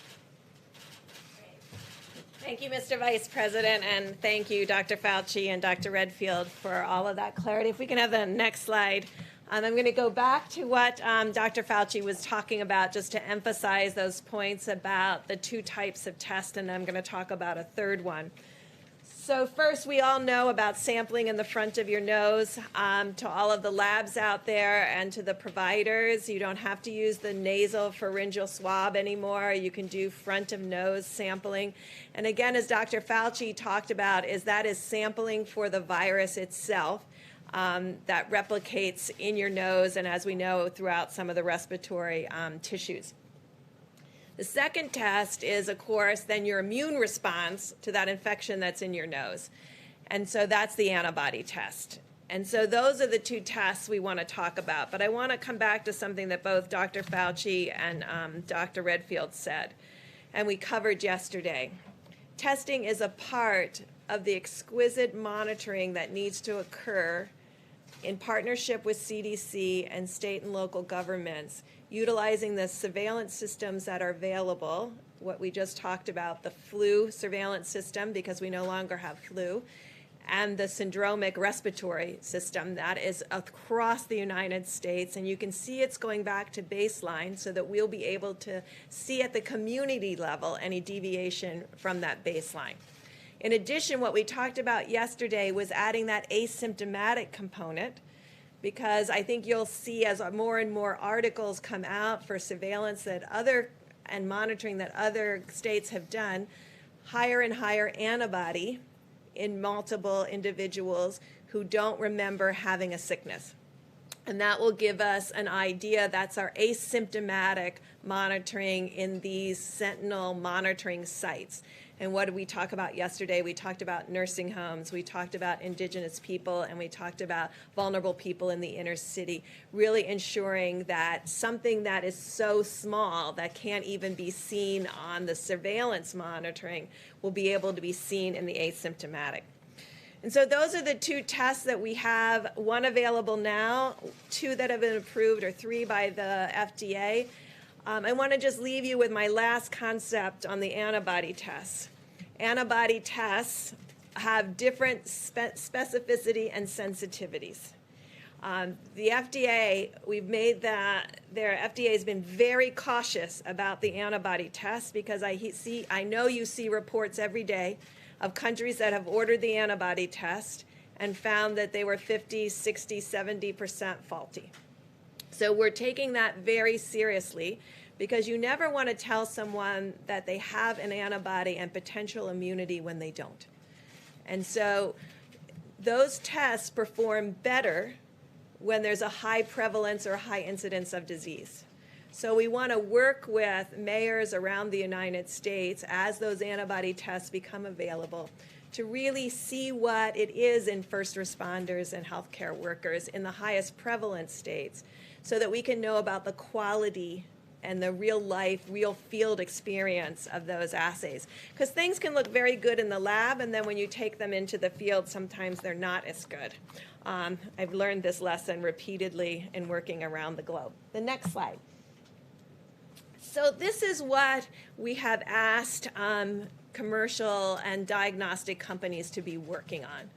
Thank you, Mr. Vice President, and thank you, Dr. Fauci and Dr. Redfield, for all of that clarity. If we can have the next slide. I'm going to go back to what Dr. Fauci was talking about, just to emphasize those points about the two types of tests, and I'm going to talk about a third one. So first, we all know about sampling in the front of your nose. To all of the labs out there and to the providers, you don't have to use the nasal pharyngeal swab anymore. You can do front of nose sampling. And again, as Dr. Fauci talked about, that is sampling for the virus itself that replicates in your nose and, as we know, throughout some of the respiratory tissues. The second test is, of course, then your immune response to that infection that's in your nose. And so that's the antibody test. And so those are the two tests we want to talk about. But I want to come back to something that both Dr. Fauci and Dr. Redfield said, and we covered yesterday. Testing is a part of the exquisite monitoring that needs to occur in partnership with CDC and state and local governments, utilizing the surveillance systems that are available, what we just talked about, the flu surveillance system, because we no longer have flu, and the syndromic respiratory system that is across the United States. And you can see it's going back to baseline so that we'll be able to see at the community level any deviation from that baseline. In addition, what we talked about yesterday was adding that asymptomatic component, because I think you'll see as more and more articles come out for surveillance and monitoring that other states have done, higher and higher antibody in multiple individuals who don't remember having a sickness. And that will give us an idea. That's our asymptomatic monitoring in these sentinel monitoring sites. And what did we talk about yesterday? We talked about nursing homes, we talked about indigenous people, and we talked about vulnerable people in the inner city, really ensuring that something that is so small that can't even be seen on the surveillance monitoring will be able to be seen in the asymptomatic. And so those are the two tests that we have, one available now, two that have been approved, or three by the FDA. I want to just leave you with my last concept on the antibody tests. Antibody tests have different specificity and sensitivities. The FDA, their FDA has been very cautious about the antibody tests, because I know you see reports every day of countries that have ordered the antibody test and found that they were 50, 60, 70% faulty. So we're taking that very seriously, because you never want to tell someone that they have an antibody and potential immunity when they don't. And so those tests perform better when there's a high prevalence or high incidence of disease. So we want to work with mayors around the United States as those antibody tests become available to really see what it is in first responders and healthcare workers in the highest prevalence states, so that we can know about the quality and the real life, real field experience of those assays. Because things can look very good in the lab, and then when you take them into the field, sometimes they're not as good. I've learned this lesson repeatedly in working around the globe. The next slide. So this is what we have asked commercial and diagnostic companies to be working on.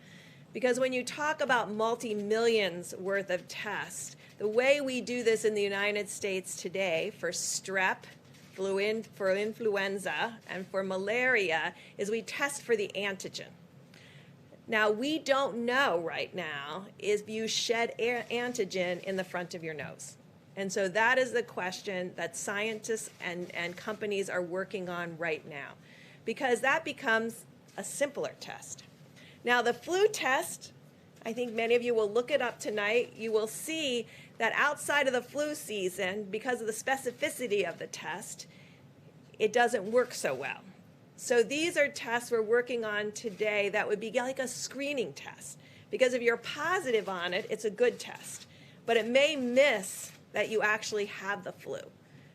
Because when you talk about multi-millions worth of tests, the way we do this in the United States today for strep, for influenza, and for malaria is we test for the antigen. Now, we don't know right now if you shed antigen in the front of your nose. And so that is the question that scientists and companies are working on right now, because that becomes a simpler test. Now, the flu test, I think many of you will look it up tonight. You will see that outside of the flu season, because of the specificity of the test, it doesn't work so well. So these are tests we're working on today that would be like a screening test, because if you're positive on it, it's a good test. But it may miss that you actually have the flu.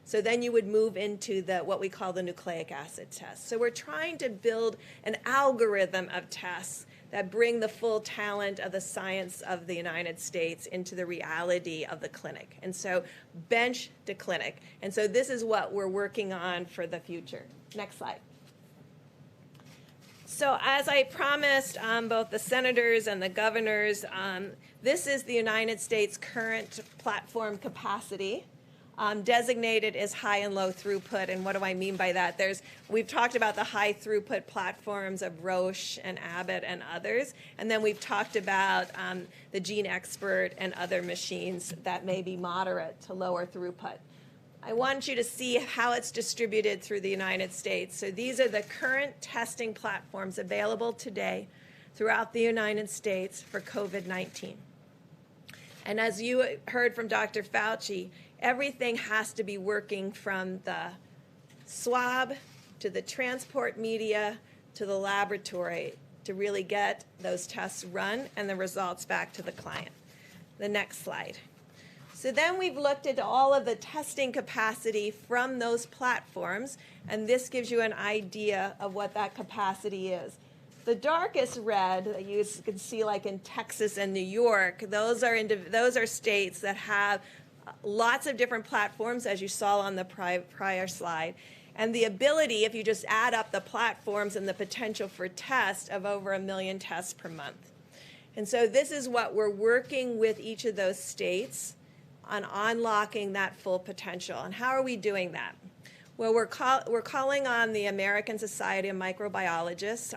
So then you would move into what we call the nucleic acid test. So we're trying to build an algorithm of tests that bring the full talent of the science of the United States into the reality of the clinic. And so bench to clinic. And so this is what we're working on for the future. Next slide. So as I promised both the senators and the governors, this is the United States' current platform capacity. Designated as high and low throughput. And what do I mean by that? We've talked about the high throughput platforms of Roche and Abbott and others. And then we've talked about the Gene Expert and other machines that may be moderate to lower throughput. I want you to see how it's distributed through the United States. So these are the current testing platforms available today throughout the United States for COVID-19. And as you heard from Dr. Fauci, everything has to be working from the swab to the transport media to the laboratory to really get those tests run and the results back to the client. The next slide. So then we've looked at all of the testing capacity from those platforms, and this gives you an idea of what that capacity is. The darkest red that you can see, like in Texas and New York, those are states that have lots of different platforms, as you saw on the prior slide, and the ability, if you just add up the platforms and the potential for tests, of over 1 million tests per month. And so this is what we're working with each of those states on unlocking that full potential. And how are we doing that? Well, we're calling on the American Society of Microbiologists.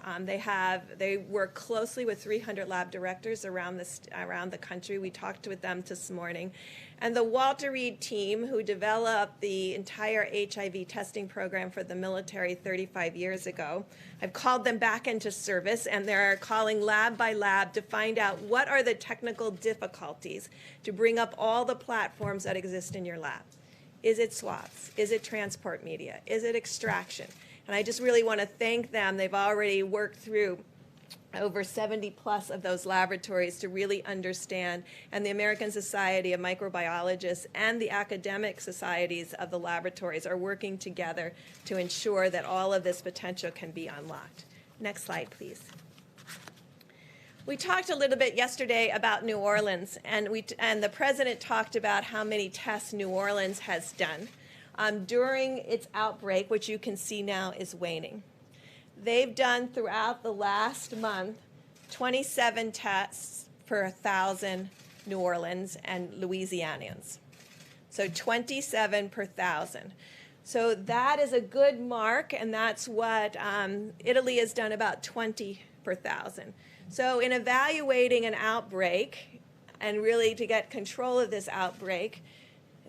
They work closely with 300 lab directors around the country. We talked with them this morning. And the Walter Reed team, who developed the entire HIV testing program for the military 35 years ago, I've called them back into service, and they're calling lab by lab to find out what are the technical difficulties to bring up all the platforms that exist in your lab. Is it swabs? Is it transport media? Is it extraction? And I just really want to thank them. They've already worked through over 70 plus of those laboratories to really understand, and the American Society of Microbiologists and the academic societies of the laboratories are working together to ensure that all of this potential can be unlocked. Next slide, please. We talked a little bit yesterday about New Orleans, and the president talked about how many tests New Orleans has done during its outbreak, which you can see now is waning. They've done throughout the last month 27 tests per 1,000 New Orleans and Louisianians. So 27 per 1,000. So that is a good mark, and that's what Italy has done, about 20 per 1,000. So in evaluating an outbreak and really to get control of this outbreak,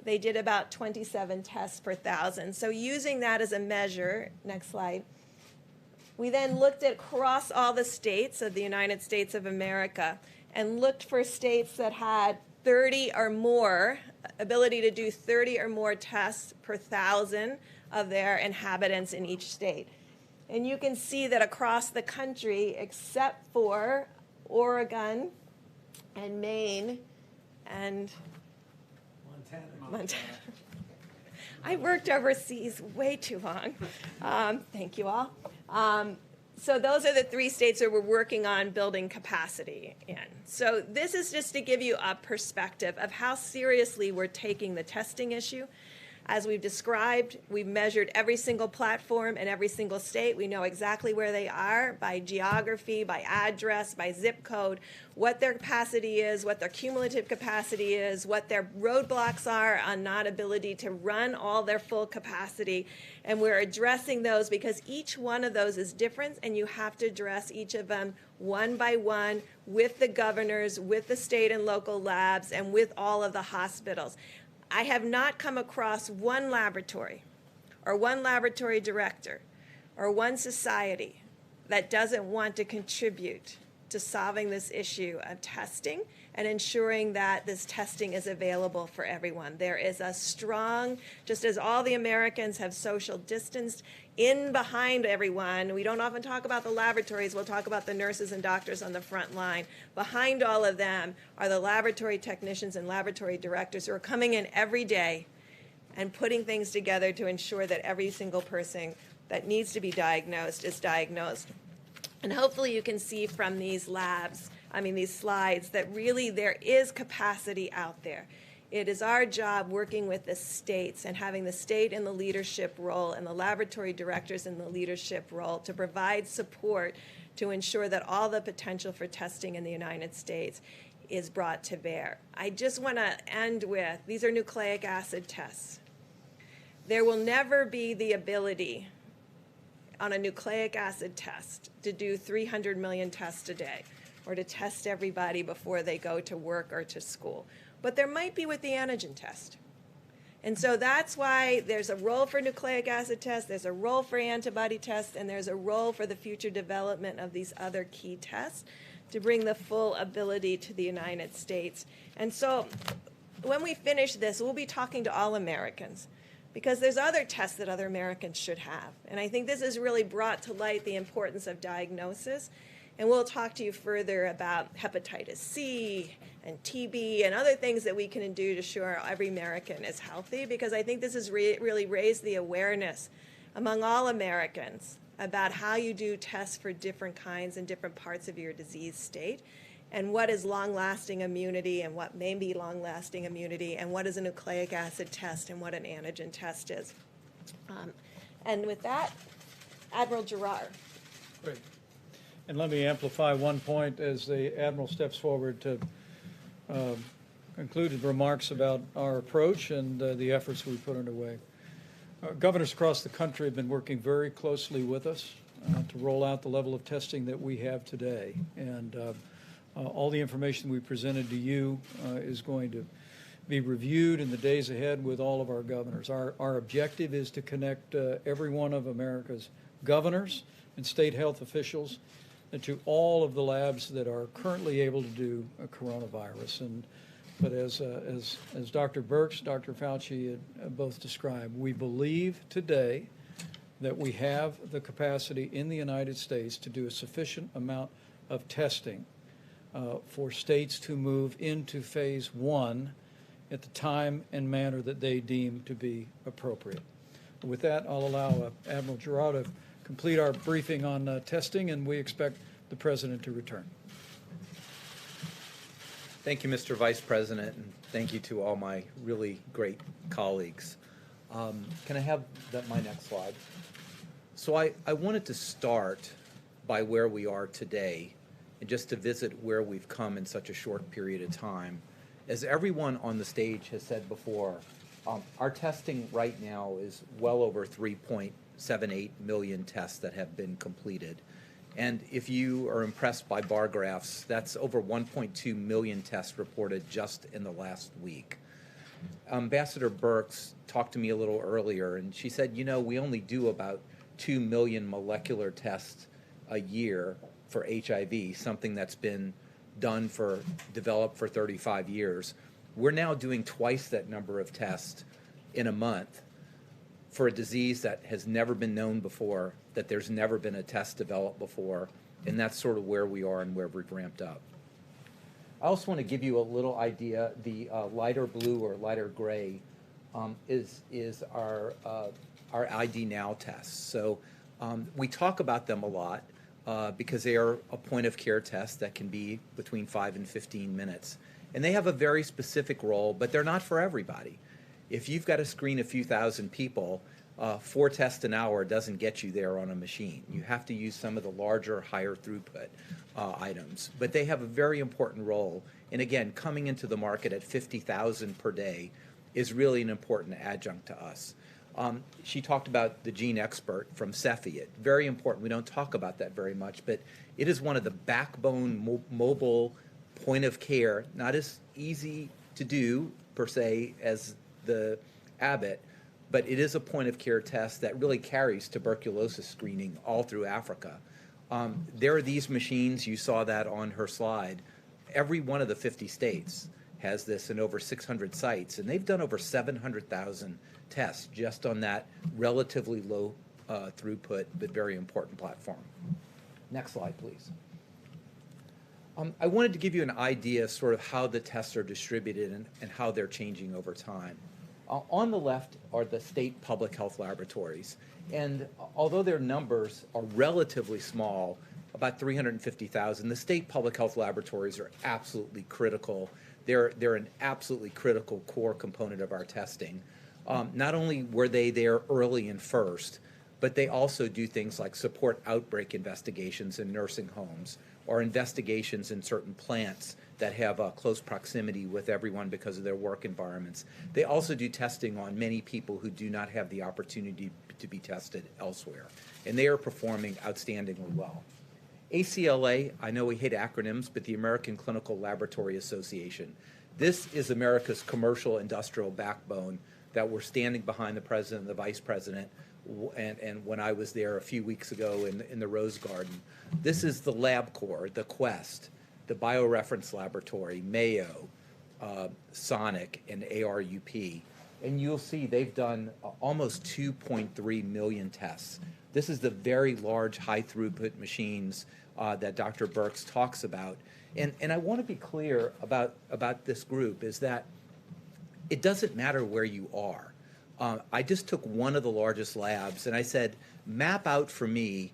they did about 27 tests per 1,000. So using that as a measure, next slide, we then looked at across all the states of the United States of America and looked for states that had 30 or more, ability to do 30 or more tests per 1,000 of their inhabitants in each state. And you can see that across the country, except for Oregon and Maine and Montana. I worked overseas way too long. Thank you all. So those are the 3 states that we're working on building capacity in. So this is just to give you a perspective of how seriously we're taking the testing issue, As we've described, we've measured every single platform in every single state. We know exactly where they are by geography, by address, by zip code, what their capacity is, what their cumulative capacity is, what their roadblocks are on not ability to run all their full capacity. And we're addressing those because each one of those is different, and you have to address each of them one by one with the governors, with the state and local labs, and with all of the hospitals. I have not come across one laboratory or one laboratory director or one society that doesn't want to contribute to solving this issue of testing and ensuring that this testing is available for everyone. There is a strong, just as all the Americans have social distanced, in behind everyone, we don't often talk about the laboratories, we'll talk about the nurses and doctors on the front line. Behind all of them are the laboratory technicians and laboratory directors who are coming in every day and putting things together to ensure that every single person that needs to be diagnosed is diagnosed. And hopefully you can see from these these slides, that really there is capacity out there. It is our job working with the states and having the state in the leadership role and the laboratory directors in the leadership role to provide support to ensure that all the potential for testing in the United States is brought to bear. I just want to end with, these are nucleic acid tests. There will never be the ability on a nucleic acid test to do 300 million tests a day or to test everybody before they go to work or to school. But there might be with the antigen test. And so that's why there's a role for nucleic acid tests, there's a role for antibody tests, and there's a role for the future development of these other key tests to bring the full ability to the United States. And so when we finish this, we'll be talking to all Americans, because there's other tests that other Americans should have. And I think this has really brought to light the importance of diagnosis. And we'll talk to you further about hepatitis C and TB and other things that we can do to ensure every American is healthy, because I think this has really raised the awareness among all Americans about how you do tests for different kinds and different parts of your disease state, and what is long-lasting immunity and what may be long-lasting immunity, and what is a nucleic acid test and what an antigen test is. And with that, Admiral Giroir. Great. And let me amplify one point as the Admiral steps forward to conclude his remarks about our approach and the efforts we put underway. Governors across the country have been working very closely with us to roll out the level of testing that we have today. And all the information we presented to you is going to be reviewed in the days ahead with all of our governors. Our objective is to connect every one of America's governors and state health officials to all of the labs that are currently able to do a coronavirus. But as Dr. Birx, Dr. Fauci both described, we believe today that we have the capacity in the United States to do a sufficient amount of testing for states to move into phase 1 at the time and manner that they deem to be appropriate. With that, I'll allow Admiral Giroir to complete our briefing on testing, and we expect the President to return. Thank you, Mr. Vice President, and thank you to all my really great colleagues. Can I have my next slide? So I wanted to start by where we are today and just to visit where we've come in such a short period of time. As everyone on the stage has said before, our testing right now is well over 3.78 million tests that have been completed. And if you are impressed by bar graphs, that's over 1.2 million tests reported just in the last week. Ambassador Birx talked to me a little earlier, and she said, you know, we only do about 2 million molecular tests a year for HIV, something that's been developed for 35 years. We're now doing twice that number of tests in a month for a disease that has never been known before, that there's never been a test developed before, and that's sort of where we are and where we've ramped up. I also want to give you a little idea. The lighter blue or lighter gray is our ID Now tests. So we talk about them a lot because they are a point of care test that can be between 5 and 15 minutes. And they have a very specific role, but they're not for everybody. If you've got to screen a few thousand people, 4 tests an hour doesn't get you there on a machine. You have to use some of the larger, higher throughput items. But they have a very important role. And again, coming into the market at 50,000 per day is really an important adjunct to us. She talked about the Gene Expert from Cepheid. Very important. We don't talk about that very much, but it is one of the backbone mobile point of care, not as easy to do per se as the Abbott, but it is a point of care test that really carries tuberculosis screening all through Africa. There are these machines, you saw that on her slide. Every one of the 50 states has this in over 600 sites, and they've done over 700,000 tests just on that relatively low throughput but very important platform. Next slide, please. I wanted to give you an idea sort of how the tests are distributed and how they're changing over time. On the left are the state public health laboratories, and although their numbers are relatively small, about 350,000, the state public health laboratories are absolutely critical. They're an absolutely critical core component of our testing. Not only were they there early and first, but they also do things like support outbreak investigations in nursing homes or investigations in certain plants that have a close proximity with everyone because of their work environments. They also do testing on many people who do not have the opportunity to be tested elsewhere, and they are performing outstandingly well. ACLA, I know we hate acronyms, but the American Clinical Laboratory Association. This is America's commercial industrial backbone that we're standing behind the president and the vice president. And when I was there a few weeks ago in the Rose Garden, this is the LabCorp, the Quest, the BioReference Laboratory, Mayo, Sonic, and ARUP. And you'll see they've done almost 2.3 million tests. This is the very large, high-throughput machines that Dr. Birx talks about. And I want to be clear about this group is that it doesn't matter where you are. I just took one of the largest labs and I said, map out for me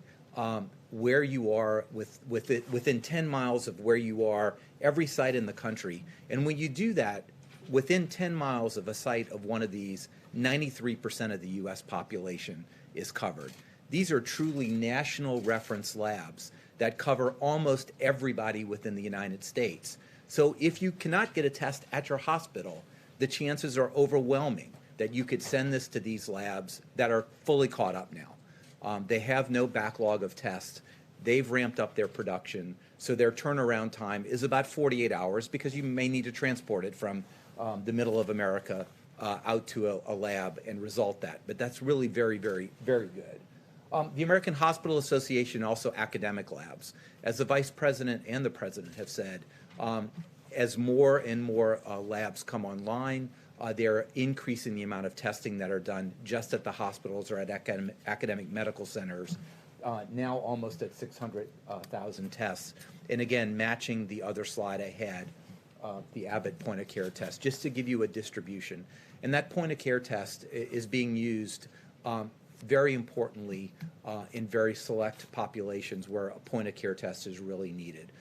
where you are within 10 miles of where you are, every site in the country. And when you do that, within 10 miles of a site of one of these, 93% of the U.S. population is covered. These are truly national reference labs that cover almost everybody within the United States. So if you cannot get a test at your hospital, the chances are overwhelming that you could send this to these labs that are fully caught up now. They have no backlog of tests. They've ramped up their production, so their turnaround time is about 48 hours because you may need to transport it from the middle of America out to a lab and result that. But that's really very, very, very good. The American Hospital Association, also academic labs. As the Vice President and the President have said, as more and more labs come online, they're increasing the amount of testing that are done just at the hospitals or at academic medical centers, now almost at 600,000 tests. And again, matching the other slide I had, the Abbott point-of-care test, just to give you a distribution. And that point-of-care test is being used very importantly in very select populations where a point-of-care test is really needed.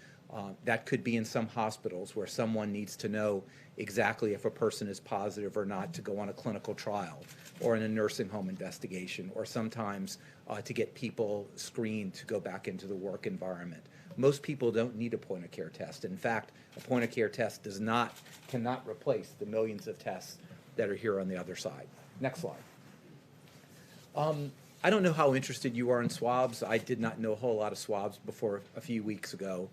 That could be in some hospitals where someone needs to know exactly if a person is positive or not to go on a clinical trial, or in a nursing home investigation, or sometimes to get people screened to go back into the work environment. Most people don't need a point-of-care test. In fact, a point-of-care test cannot replace the millions of tests that are here on the other side. Next slide. I don't know how interested you are in swabs. I did not know a whole lot of swabs before a few weeks ago.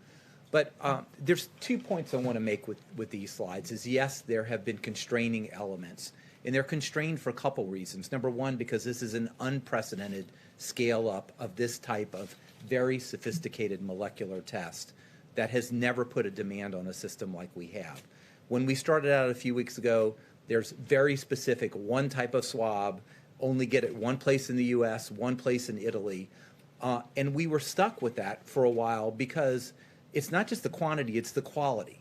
But there's 2 points I want to make with these slides is, yes, there have been constraining elements. And they're constrained for a couple reasons. Number one, because this is an unprecedented scale-up of this type of very sophisticated molecular test that has never put a demand on a system like we have. When we started out a few weeks ago, there's very specific one type of swab, only get it one place in the U.S., one place in Italy. And we were stuck with that for a while because it's not just the quantity, it's the quality.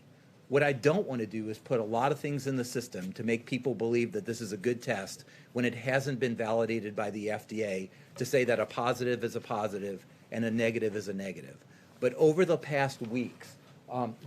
What I don't want to do is put a lot of things in the system to make people believe that this is a good test when it hasn't been validated by the FDA to say that a positive is a positive and a negative is a negative. But over the past weeks,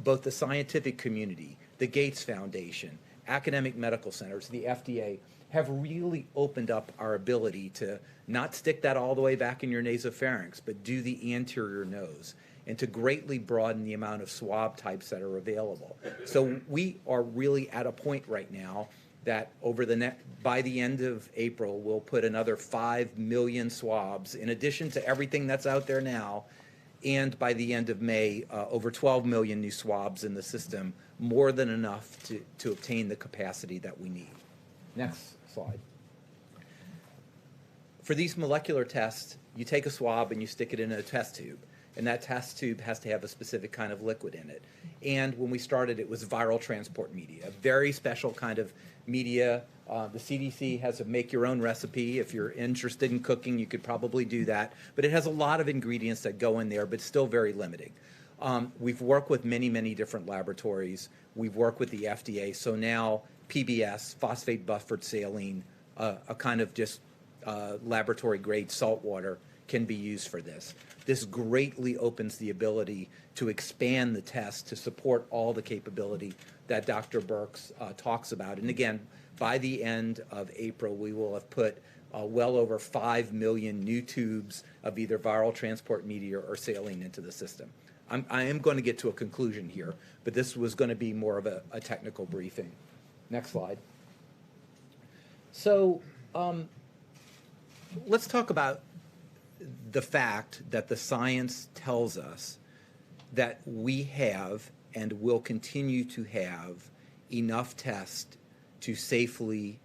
both the scientific community, the Gates Foundation, academic medical centers, the FDA, have really opened up our ability to not stick that all the way back in your nasopharynx, but do the anterior nose, and to greatly broaden the amount of swab types that are available. So we are really at a point right now that by the end of April, we'll put another 5 million swabs in addition to everything that's out there now. And by the end of May, over 12 million new swabs in the system, more than enough to obtain the capacity that we need. Next slide. For these molecular tests, you take a swab and you stick it in a test tube. And that test tube has to have a specific kind of liquid in it. And when we started, it was viral transport media, a very special kind of media. The CDC has a make-your-own recipe. If you're interested in cooking, you could probably do that. But it has a lot of ingredients that go in there, but still very limiting. We've worked with many, many different laboratories. We've worked with the FDA. So now PBS, phosphate buffered saline, a kind of just laboratory-grade salt water, can be used for this. This greatly opens the ability to expand the test to support all the capability that Dr. Birx talks about. And again, by the end of April, we will have put well over 5 million new tubes of either viral transport media or saline into the system. I am going to get to a conclusion here, but this was going to be more of a technical briefing. Next slide. So let's talk about the fact that the science tells us that we have and will continue to have enough tests to safely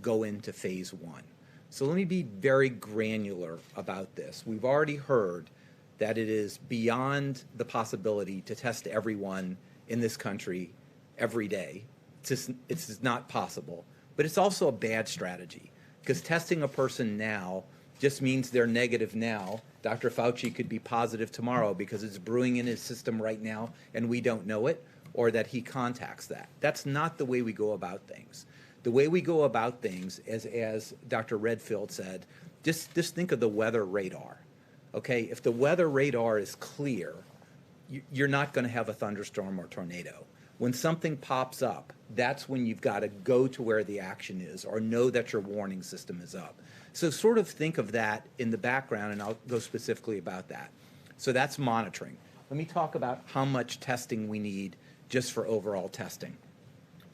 go into phase 1. So let me be very granular about this. We've already heard that it is beyond the possibility to test everyone in this country every day. It's not possible. But it's also a bad strategy, because testing a person now just means they're negative now. Dr. Fauci could be positive tomorrow because it's brewing in his system right now and we don't know it, or that he contacts that. That's not the way we go about things. The way we go about things, as Dr. Redfield said, just think of the weather radar. Okay, if the weather radar is clear, you're not going to have a thunderstorm or tornado. When something pops up, that's when you've got to go to where the action is or know that your warning system is up. So sort of think of that in the background, and I'll go specifically about that. So that's monitoring. Let me talk about how much testing we need just for overall testing.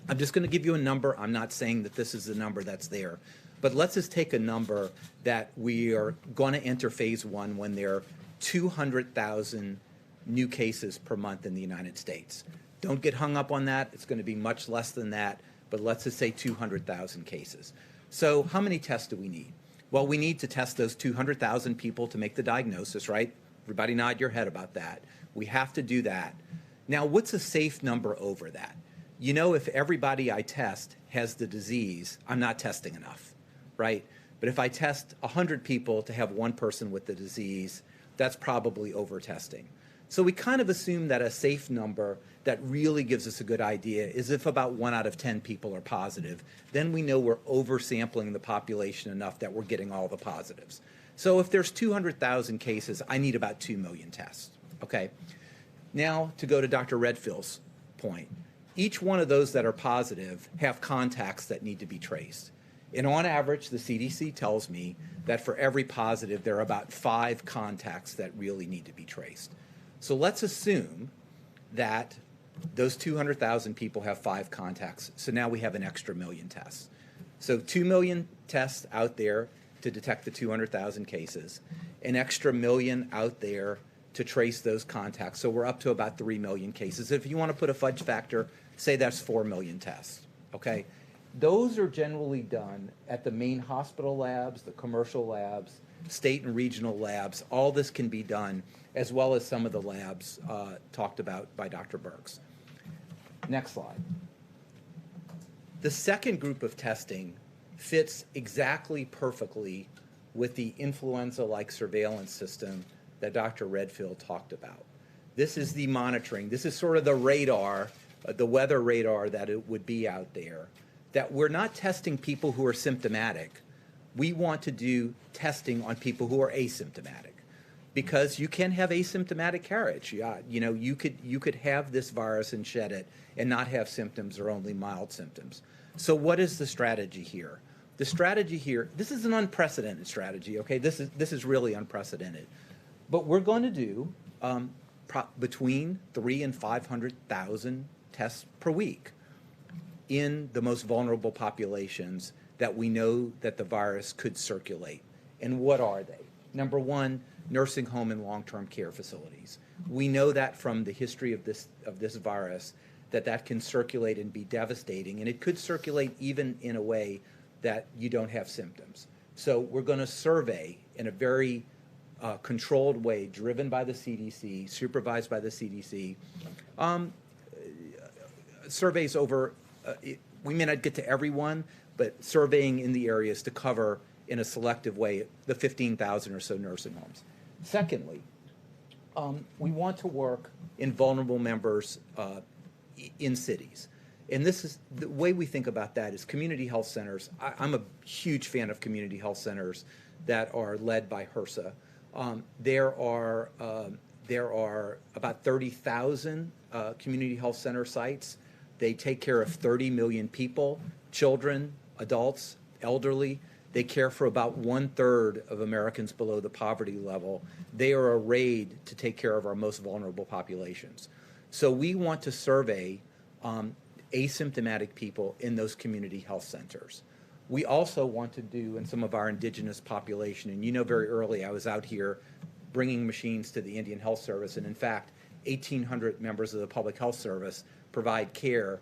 I'm just going to give you a number. I'm not saying that this is the number that's there, but let's just take a number that we are going to enter phase 1 when there are 200,000 new cases per month in the United States. Don't get hung up on that. It's going to be much less than that, but let's just say 200,000 cases. So how many tests do we need? Well, we need to test those 200,000 people to make the diagnosis, right? Everybody nod your head about that. We have to do that. Now, what's a safe number over that? You know, if everybody I test has the disease, I'm not testing enough, right? But if I test 100 people to have one person with the disease, that's probably over-testing. So we kind of assume that a safe number that really gives us a good idea is if about 1 out of 10 people are positive, then we know we're oversampling the population enough that we're getting all the positives. So if there's 200,000 cases, I need about 2 million tests, okay? Now, to go to Dr. Redfield's point, each one of those that are positive have contacts that need to be traced. And on average, the CDC tells me that for every positive, there are about 5 contacts that really need to be traced. So let's assume that those 200,000 people have 5 contacts. So now we have an extra million tests. So 2 million tests out there to detect the 200,000 cases, an extra million out there to trace those contacts. So we're up to about 3 million cases. If you want to put a fudge factor, say that's 4 million tests, okay? Those are generally done at the main hospital labs, the commercial labs, state and regional labs. All this can be done, as well as some of the labs talked about by Dr. Birx. Next slide. The second group of testing fits exactly perfectly with the influenza-like surveillance system that Dr. Redfield talked about. This is the monitoring. This is sort of the radar, the weather radar that it would be out there, that we're not testing people who are symptomatic. We want to do testing on people who are asymptomatic. because you can have asymptomatic carriage. You could have this virus and shed it and not have symptoms or only mild symptoms. So what is the strategy here? The strategy here, this is an unprecedented strategy, okay? This is really unprecedented. But we're going to do between 300,000 and 500,000 tests per week in the most vulnerable populations that we know that the virus could circulate. And what are they? Number one, nursing home and long-term care facilities. We know that from the history of this virus that can circulate and be devastating, and it could circulate even in a way that you don't have symptoms. So we're going to survey in a very controlled way, driven by the CDC, supervised by the CDC, surveys over, we may not get to everyone, but surveying in the areas to cover in a selective way the 15,000 or so nursing homes. Secondly, we want to work in vulnerable members in cities. And this is the way we think about that is community health centers. I'm a huge fan of community health centers that are led by HRSA. There are about 30,000 community health center sites. They take care of 30 million people, children, adults, elderly. They care for about 1/3 of Americans below the poverty level. They are arrayed to take care of our most vulnerable populations. So we want to survey asymptomatic people in those community health centers. We also want to do in some of our indigenous population, and very early I was out here bringing machines to the Indian Health Service, and in fact, 1,800 members of the Public Health Service provide care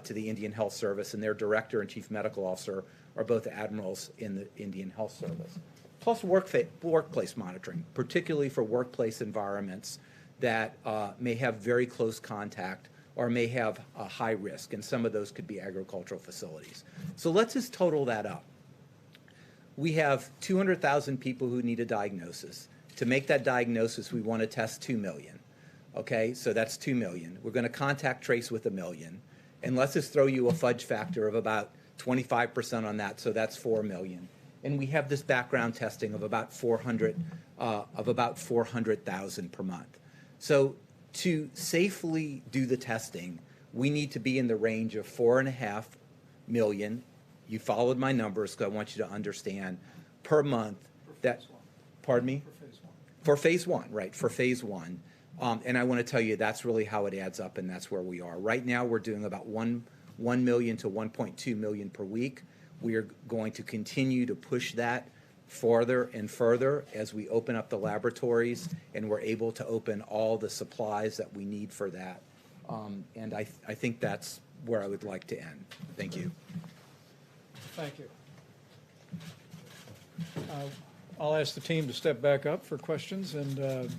to the Indian Health Service, and their director and chief medical officer are both admirals in the Indian Health Service. Plus workplace monitoring, particularly for workplace environments that may have very close contact or may have a high risk, and some of those could be agricultural facilities. So let's just total that up. We have 200,000 people who need a diagnosis. To make that diagnosis, we want to test 2 million. Okay, so that's 2 million. We're going to contact trace with 1 million. And let's just throw you a fudge factor of about 25% on that, so that's 4 million. And we have this background testing of about 400,000 per month. So to safely do the testing, we need to be in the range of 4.5 million. You followed my numbers, because I want you to understand per month. Pardon me? For phase one, right? For phase one. And I want to tell you that's really how it adds up, and that's where we are. Right now, we're doing about 1 million to 1.2 million per week. We are going to continue to push that farther and further as we open up the laboratories and we're able to open all the supplies that we need for that. And I think that's where I would like to end. Thank you. Thank you. I'll ask the team to step back up for questions, and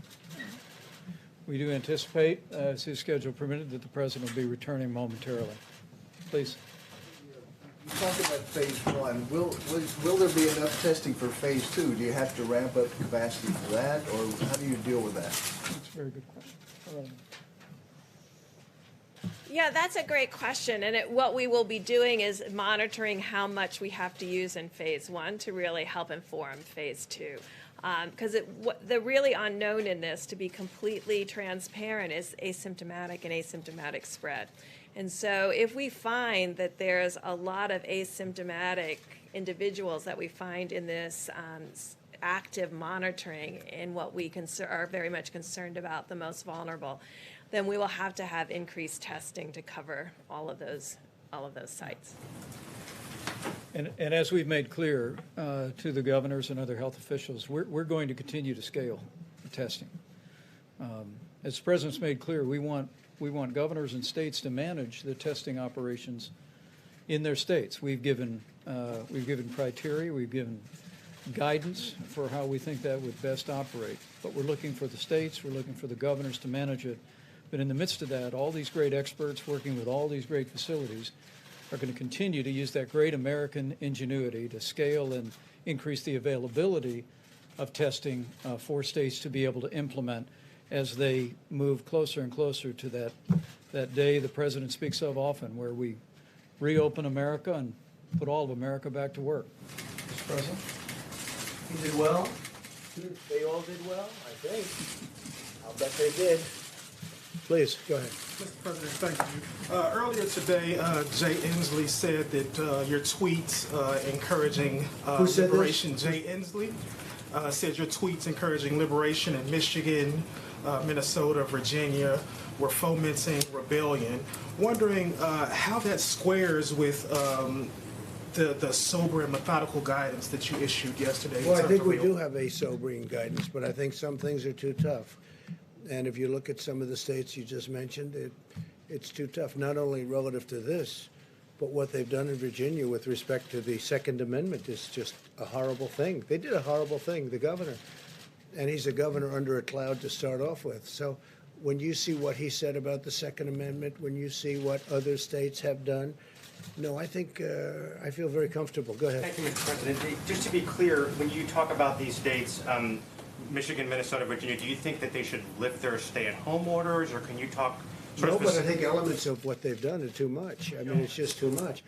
we do anticipate, as his schedule permitted, that the president will be returning momentarily. Please. You talked about phase one. Will there be enough testing for phase two? Do you have to ramp up capacity for that, or how do you deal with that? That's a very good question. All right. Yeah, that's a great question. And what we will be doing is monitoring how much we have to use in phase one to really help inform phase two. Because the really unknown in this, to be completely transparent, is asymptomatic and asymptomatic spread. And so if we find that there's a lot of asymptomatic individuals that we find in this active monitoring in what we are very much concerned about, the most vulnerable, then we will have to have increased testing to cover all of those sites. And as we've made clear to the governors and other health officials, we're going to continue to scale the testing. As the president's made clear, we want governors and states to manage the testing operations in their states. We've given criteria, we've given guidance for how we think that would best operate. But we're looking for the states, we're looking for the governors to manage it. But in the midst of that, all these great experts working with all these great facilities are going to continue to use that great American ingenuity to scale and increase the availability of testing for states to be able to implement as they move closer and closer to that day the president speaks of often, where we reopen America and put all of America back to work. Mr. President? You did well. They all did well, I think. I'll bet they did. Please, go ahead. Mr. President, thank you. Earlier today, Jay Inslee said that your tweets encouraging Who said liberation, Jay Inslee said your tweets encouraging liberation in Michigan, Minnesota, Virginia were fomenting rebellion. Wondering how that squares with the sober and methodical guidance that you issued yesterday. Well, I think we do have a sobering guidance, but I think some things are too tough. And if you look at some of the states you just mentioned, it's too tough, not only relative to this, but what they've done in Virginia with respect to the Second Amendment is just a horrible thing. They did a horrible thing, the governor. And he's a governor under a cloud to start off with. So when you see what he said about the Second Amendment, when you see what other states have done, no, I think I feel very comfortable. Go ahead. Thank you, Mr. President. Just to be clear, when you talk about these states, Michigan, Minnesota, Virginia, do you think that they should lift their stay-at-home orders, or can you talk sort No, of but I think elements of what they've done are too much. I mean, it's just too much.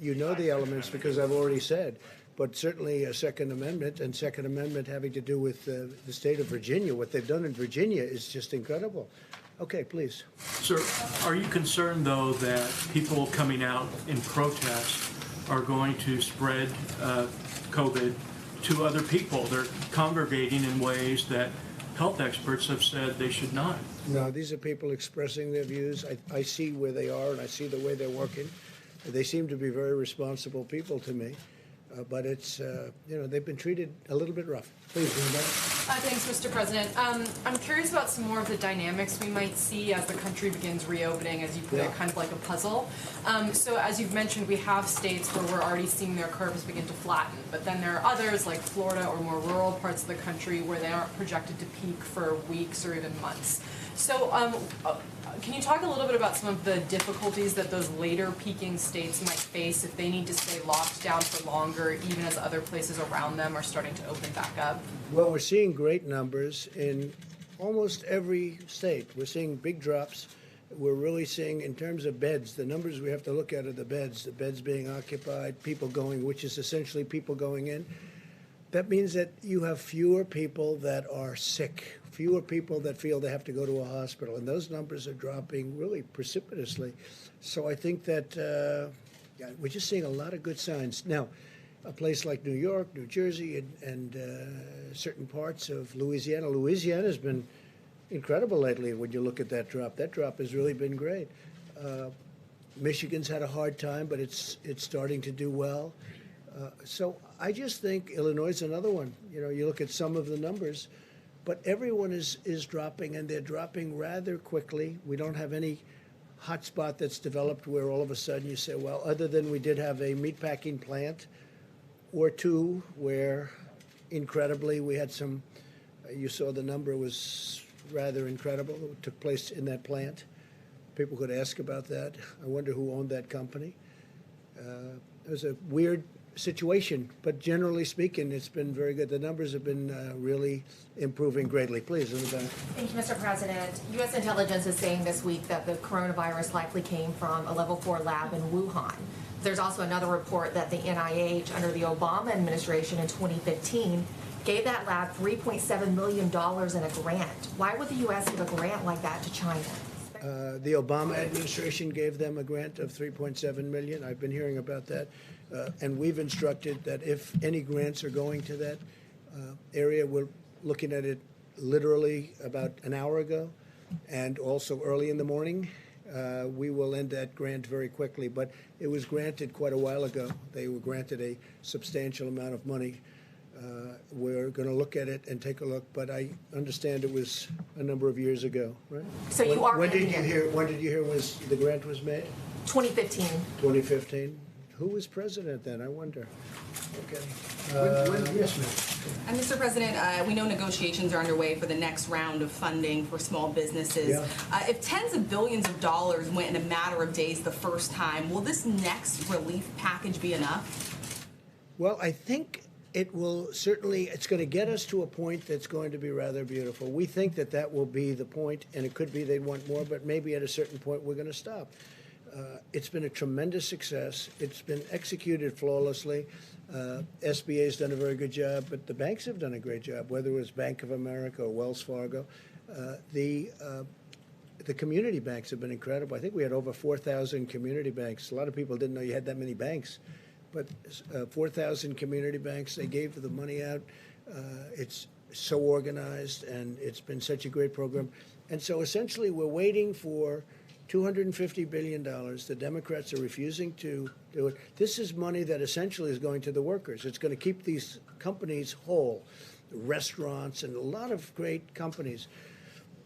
You know the elements because I've already said, but certainly a Second Amendment and Second Amendment having to do with the state of Virginia, what they've done in Virginia is just incredible. Okay, please. Sir, are you concerned, though, that people coming out in protest are going to spread COVID to other people? They're congregating in ways that health experts have said they should not. No, these are people expressing their views. I see where they are and I see the way they're working. They seem to be very responsible people to me. But it's, they've been treated a little bit rough. Please, Linda. Thanks, Mr. President. I'm curious about some more of the dynamics we might see as the country begins reopening, as you put it, kind of like a puzzle. So as you've mentioned, we have states where we're already seeing their curves begin to flatten, but then there are others like Florida or more rural parts of the country where they aren't projected to peak for weeks or even months. So can you talk a little bit about some of the difficulties that those later peaking states might face if they need to stay locked down for longer, even as other places around them are starting to open back up? Well, we're seeing great numbers in almost every state. We're seeing big drops. We're really seeing, in terms of beds, the numbers we have to look at are the beds being occupied, people going, which is essentially people going in. That means that you have fewer people that are sick, fewer people that feel they have to go to a hospital, and those numbers are dropping really precipitously. So I think that we're just seeing a lot of good signs. Now, a place like New York, New Jersey, and certain parts of Louisiana. Louisiana's been incredible lately when you look at that drop. That drop has really been great. Michigan's had a hard time, but it's starting to do well. So I just think Illinois is another one. You know, you look at some of the numbers, but everyone is dropping, and they're dropping rather quickly. We don't have any hot spot that's developed where all of a sudden you say, well, other than we did have a meatpacking plant or two where, incredibly, we had some, you saw the number was rather incredible. It took place in that plant. People could ask about that. I wonder who owned that company. It was a weird situation, but generally speaking, it's been very good. The numbers have been really improving greatly. Please, in the back. Thank you, Mr. President. U.S. intelligence is saying this week that the coronavirus likely came from a level 4 lab in Wuhan. There's also another report that the NIH, under the Obama administration in 2015, gave that lab $3.7 million in a grant. Why would the U.S. give a grant like that to China? The Obama administration gave them a grant of $3.7 million. I've been hearing about that. And we've instructed that if any grants are going to that area, we're looking at it literally about an hour ago and also early in the morning. We will end that grant very quickly, but it was granted quite a while ago. They were granted a substantial amount of money. We're going to look at it and take a look, but I understand it was a number of years ago, right? So you are. When did you hear was the grant was made? 2015. 2015. Who was president then? I wonder. Okay. Yes, ma'am. And Mr. President, we know negotiations are underway for the next round of funding for small businesses. Yeah. If tens of billions of dollars went in a matter of days the first time, will this next relief package be enough? Well, I think it will certainly, it's going to get us to a point that's going to be rather beautiful. We think that that will be the point, and it could be they want more, but maybe at a certain point we're going to stop. It's been a tremendous success. It's been executed flawlessly. SBA's done a very good job, but the banks have done a great job, whether it was Bank of America or Wells Fargo. The community banks have been incredible. I think we had over 4,000 community banks. A lot of people didn't know you had that many banks, but 4,000 community banks, they gave the money out. It's so organized, and it's been such a great program. And so essentially we're waiting for $250 billion. The Democrats are refusing to do it. This is money that essentially is going to the workers. It's going to keep these companies whole, restaurants and a lot of great companies.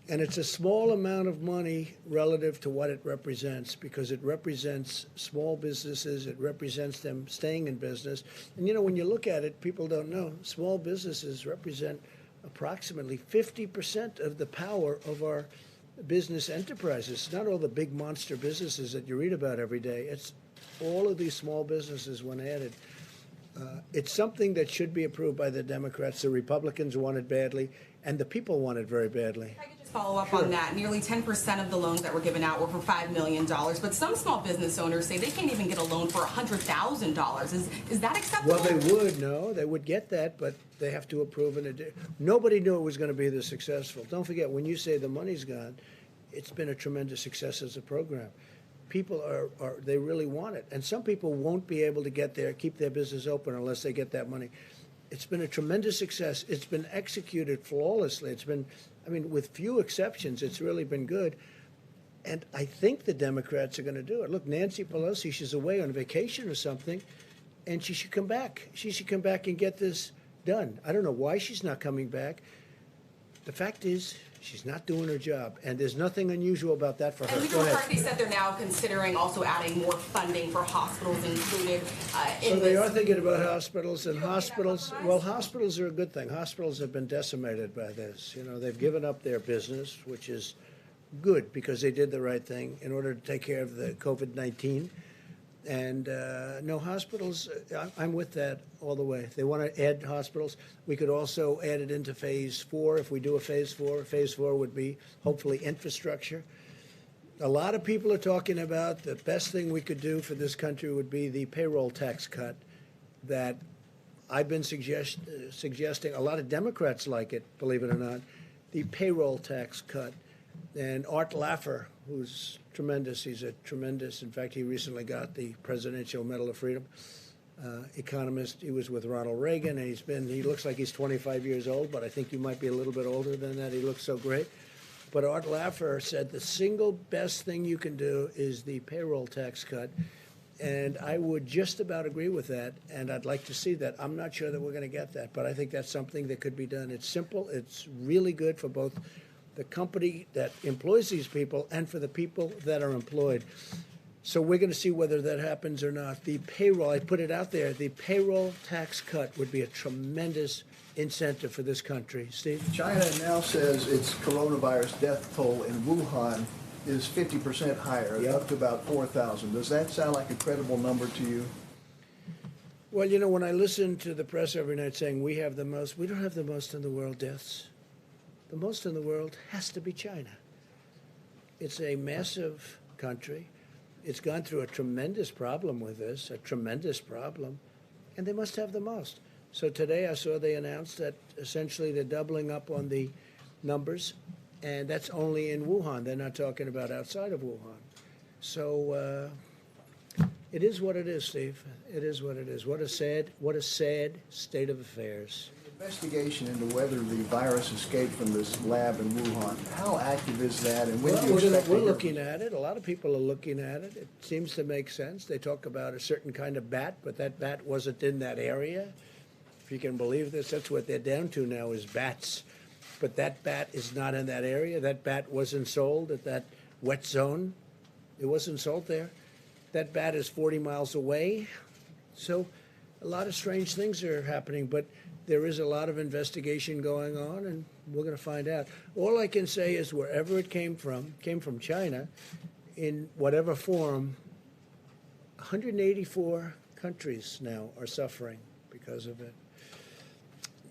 And it's a small amount of money relative to what it represents, because it represents small businesses. It represents them staying in business. And, you know, when you look at it, people don't know, small businesses represent approximately 50% of the power of our business enterprises. It's not all the big monster businesses that you read about every day. It's all of these small businesses when added. It's something that should be approved by the Democrats. The Republicans want it badly, and the people want it very badly. I could just follow up on that. Nearly 10% of the loans that were given out were for $5 million, but some small business owners say they can't even get a loan for $100,000. Is that acceptable? Well, they would get that, but they have to approve it. Nobody knew it was going to be this successful. Don't forget, when you say the money's gone, it's been a tremendous success as a program. People they really want it. And some people won't be able to keep their business open unless they get that money. It's been a tremendous success. It's been executed flawlessly. It's been, I mean, with few exceptions, it's really been good. And I think the Democrats are going to do it. Look, Nancy Pelosi, she's away on vacation or something, and she should come back. She should come back and get this done. I don't know why she's not coming back. The fact is, she's not doing her job, and there's nothing unusual about that for her. And Leader McCarthy said they're now considering also adding more funding for hospitals included in So they are thinking about hospitals, and hospitals, well, hospitals are a good thing. Hospitals have been decimated by this. You know, they've given up their business, which is good because they did the right thing in order to take care of the COVID-19. And no, hospitals, I'm with that all the way. They want to add hospitals. We could also add it into phase 4 if we do a phase 4. Phase 4 would be hopefully infrastructure. A lot of people are talking about the best thing we could do for this country would be the payroll tax cut that I've been suggesting. A lot of Democrats like it, believe it or not, the payroll tax cut. And Art Laffer, who's tremendous, he's a tremendous, in fact, he recently got the Presidential Medal of Freedom, economist. He was with Ronald Reagan, and he looks like he's 25 years old, but I think you might be a little bit older than that. He looks so great. But Art Laffer said the single best thing you can do is the payroll tax cut. And I would just about agree with that, and I'd like to see that. I'm not sure that we're going to get that, but I think that's something that could be done. It's simple. It's really good for both the company that employs these people and for the people that are employed. So we're going to see whether that happens or not. The payroll, I put it out there, the payroll tax cut would be a tremendous incentive for this country. Steve? China now says its coronavirus death toll in Wuhan is 50% higher, up to about 4,000. Does that sound like a credible number to you? Well, you know, when I listen to the press every night saying we have the most, we don't have the most in the world deaths. The most in the world has to be China. It's a massive country. It's gone through a tremendous problem with this, a tremendous problem, and they must have the most. So today I saw they announced that essentially they're doubling up on the numbers, and that's only in Wuhan. They're not talking about outside of Wuhan. So it is what it is, Steve. It is what it is. What a sad state of affairs. Investigation into whether the virus escaped from this lab in Wuhan. How active is that, and when do you Well, expect we're to hear? looking at it. A lot of people are looking at it. It seems to make sense. They talk about a certain kind of bat, but that bat wasn't in that area. If you can believe this, that's what they're down to now is bats. But that bat is not in that area. That bat wasn't sold at that wet zone. It wasn't sold there. That bat is 40 miles away. So a lot of strange things are happening, but there is a lot of investigation going on, and we're going to find out. All I can say is wherever it came from China, in whatever form, 184 countries now are suffering because of it.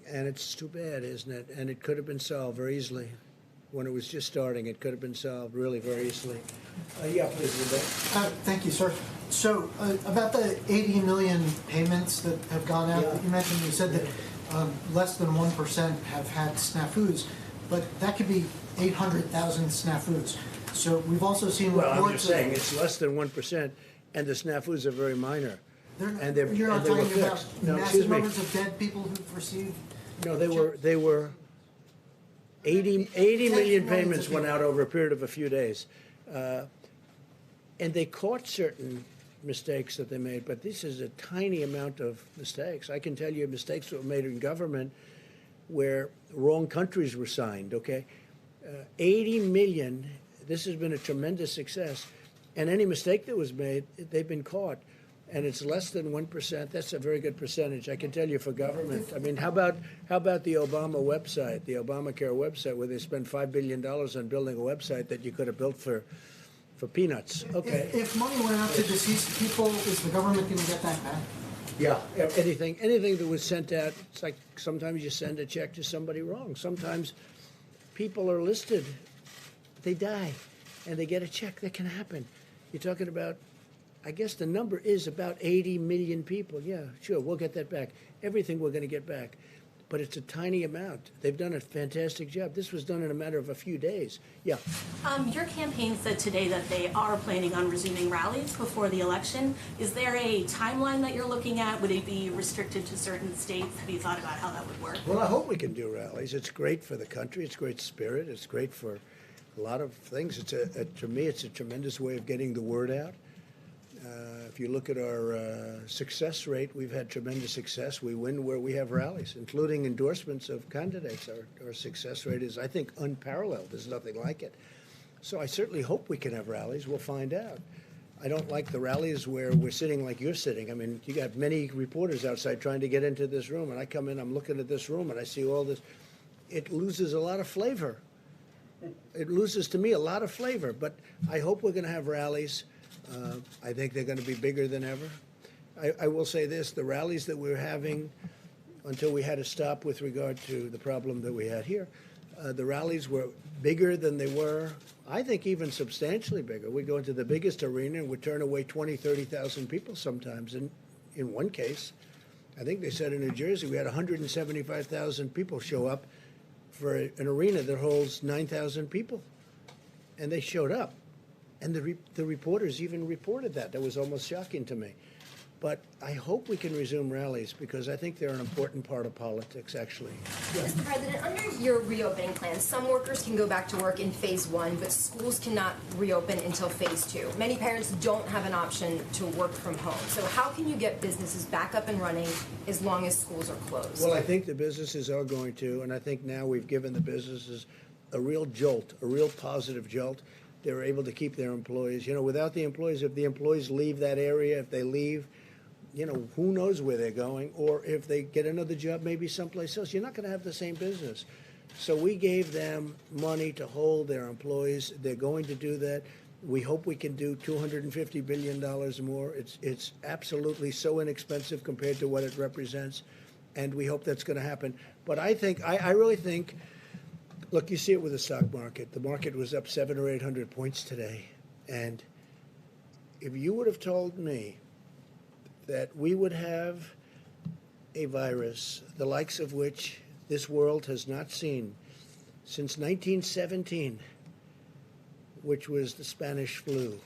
And it's too bad, isn't it? And it could have been solved very easily. when it was just starting. It could have been solved really very easily. Yeah, please, Vivek. Thank you, sir. So about the 80 million payments that have gone out, that you mentioned, you said that less than 1% have had snafus, but that could be 800,000 snafus. So we've also seen Well, reports I'm just saying, it's less than 1%, and the snafus are very minor. you're not they were talking about fixed. No, massive excuse me. numbers of dead people who've received. No, they were 80 million payments went out over a period of a few days. And they caught certain mistakes that they made, but this is a tiny amount of mistakes. I can tell you mistakes that were made in government where wrong countries were signed, okay? 80 million, this has been a tremendous success. And any mistake that was made, they've been caught. And it's less than 1%. That's a very good percentage. I can tell you for government. I mean, how about the Obama website, the Obamacare website, where they spent $5 billion on building a website that you could have built for peanuts? Okay. If money went out to deceased people, is the government going to get that back? Yeah, anything that was sent out, it's like sometimes you send a check to somebody wrong. Sometimes people are listed, they die, and they get a check. That can happen. You're talking about, I guess the number is about 80 million people. Yeah, sure, we'll get that back. Everything we're going to get back. But it's a tiny amount. They've done a fantastic job. This was done in a matter of a few days. Yeah. Your campaign said today that they are planning on resuming rallies before the election. Is there a timeline that you're looking at? Would it be restricted to certain states? Have you thought about how that would work? Well, I hope we can do rallies. It's great for the country. It's great spirit. It's great for a lot of things. To me, it's a tremendous way of getting the word out. If you look at our success rate, we've had tremendous success. We win where we have rallies, including endorsements of candidates. Our success rate is, I think, unparalleled. There's nothing like it. So I certainly hope we can have rallies. We'll find out. I don't like the rallies where we're sitting like you're sitting. I mean, you got many reporters outside trying to get into this room, and I come in, I'm looking at this room, and I see all this. It loses a lot of flavor. It loses, to me, a lot of flavor. But I hope we're going to have rallies. I think they're going to be bigger than ever. I will say this, the rallies that we're having, until we had to stop with regard to the problem that we had here, the rallies were bigger than they were, I think even substantially bigger. We go into the biggest arena and we turn away 20, 30,000 people sometimes. In one case, I think they said in New Jersey, we had 175,000 people show up for an arena that holds 9,000 people. And they showed up. And the reporters even reported that. That was almost shocking to me. But I hope we can resume rallies because I think they're an important part of politics, actually. Mr. President, under your reopening plan, some workers can go back to work in phase 1, but schools cannot reopen until phase 2. Many parents don't have an option to work from home. So how can you get businesses back up and running as long as schools are closed? Well, I think the businesses are going to, and I think now we've given the businesses a real jolt, a real positive jolt. They're able to keep their employees. You know, without the employees, if the employees leave that area, if they leave, you know, who knows where they're going, or if they get another job maybe someplace else, you're not going to have the same business. So we gave them money to hold their employees. They're going to do that. We hope we can do $250 billion more. It's absolutely so inexpensive compared to what it represents, and we hope that's going to happen. But I really think, look, you see it with the stock market. The market was up 700 or 800 points today. And if you would have told me that we would have a virus, the likes of which this world has not seen since 1917, which was the Spanish flu,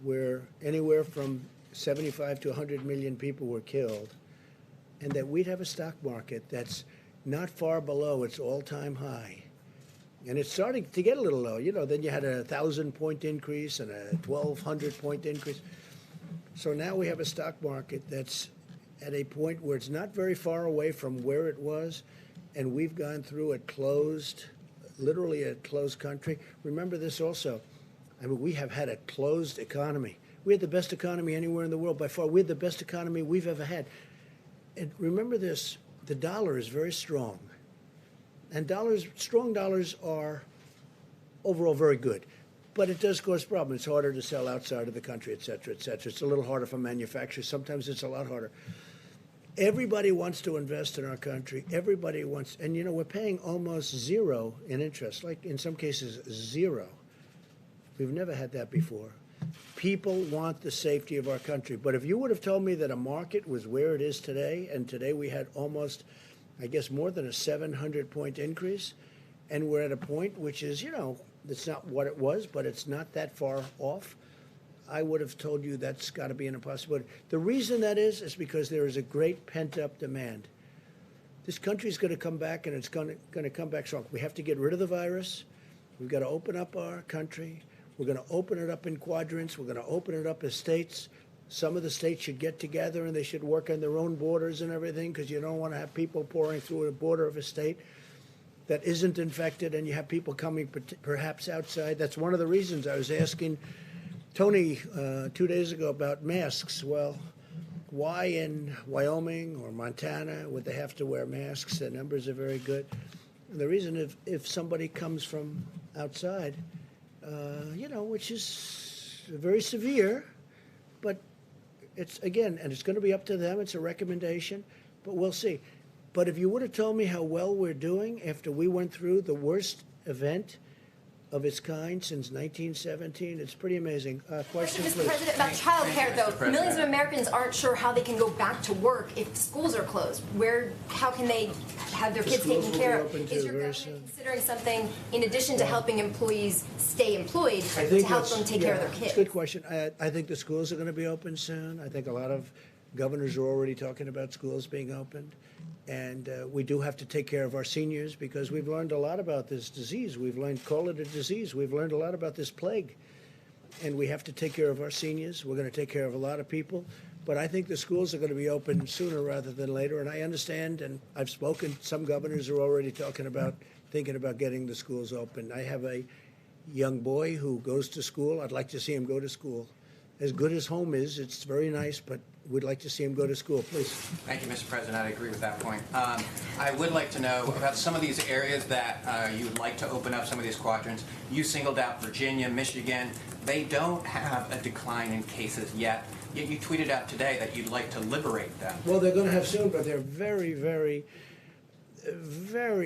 where anywhere from 75 to 100 million people were killed, and that we'd have a stock market that's not far below its all-time high. And it's starting to get a little low. You know, then you had a 1,000-point increase and a 1,200-point increase. So now we have a stock market that's at a point where it's not very far away from where it was, and we've gone through a closed, literally a closed country. Remember this also. I mean, we have had a closed economy. We had the best economy anywhere in the world by far. We had the best economy we've ever had. And remember this, the dollar is very strong. And strong dollars are overall very good. But it does cause problems. It's harder to sell outside of the country, et cetera, et cetera. It's a little harder for manufacturers. Sometimes it's a lot harder. Everybody wants to invest in our country. Everybody wants, and we're paying almost zero in interest, like in some cases, zero. We've never had that before. People want the safety of our country. But if you would have told me that a market was where it is today, and today we had almost, I guess, more than a 700-point increase, and we're at a point which is, it's not what it was, but it's not that far off, I would have told you that's got to be an impossibility. The reason that is because there is a great pent-up demand. This country's going to come back, and it's going to come back strong. We have to get rid of the virus. We've got to open up our country. We're going to open it up in quadrants. We're going to open it up as states. Some of the states should get together, and they should work on their own borders and everything, because you don't want to have people pouring through a border of a state that isn't infected, and you have people coming perhaps outside. That's one of the reasons I was asking Tony 2 days ago about masks. Well, why in Wyoming or Montana would they have to wear masks? The numbers are very good. And the reason, if somebody comes from outside, which is very severe, but it's, again, and it's going to be up to them. It's a recommendation, but we'll see. But if you would have told me how well we're doing after we went through the worst event of its kind since 1917, it's pretty amazing. Question, Mr. please. President, about child care, though, millions of Americans aren't sure how they can go back to work if schools are closed. How can they have their kids taken care of? Is your government considering something in addition to helping employees stay employed to help them take care of their kids? It's a good question. I think the schools are going to be open soon. I think a lot of governors are already talking about schools being opened. And we do have to take care of our seniors, because we've learned a lot about this disease. We've learned, call it a disease. We've learned a lot about this plague. And we have to take care of our seniors. We're going to take care of a lot of people. But I think the schools are going to be open sooner rather than later. And I understand, and I've spoken, some governors are already thinking about getting the schools open. I have a young boy who goes to school. I'd like to see him go to school. As good as home is, it's very nice, but we'd like to see him go to school. Please. Thank you, Mr. President. I agree with that point. I would like to know about some of these areas that you would like to open up, some of these quadrants. You singled out Virginia, Michigan. They don't have a decline in cases yet. Yet you tweeted out today that you'd like to liberate them. Well, they're going to have soon, but they're very, very,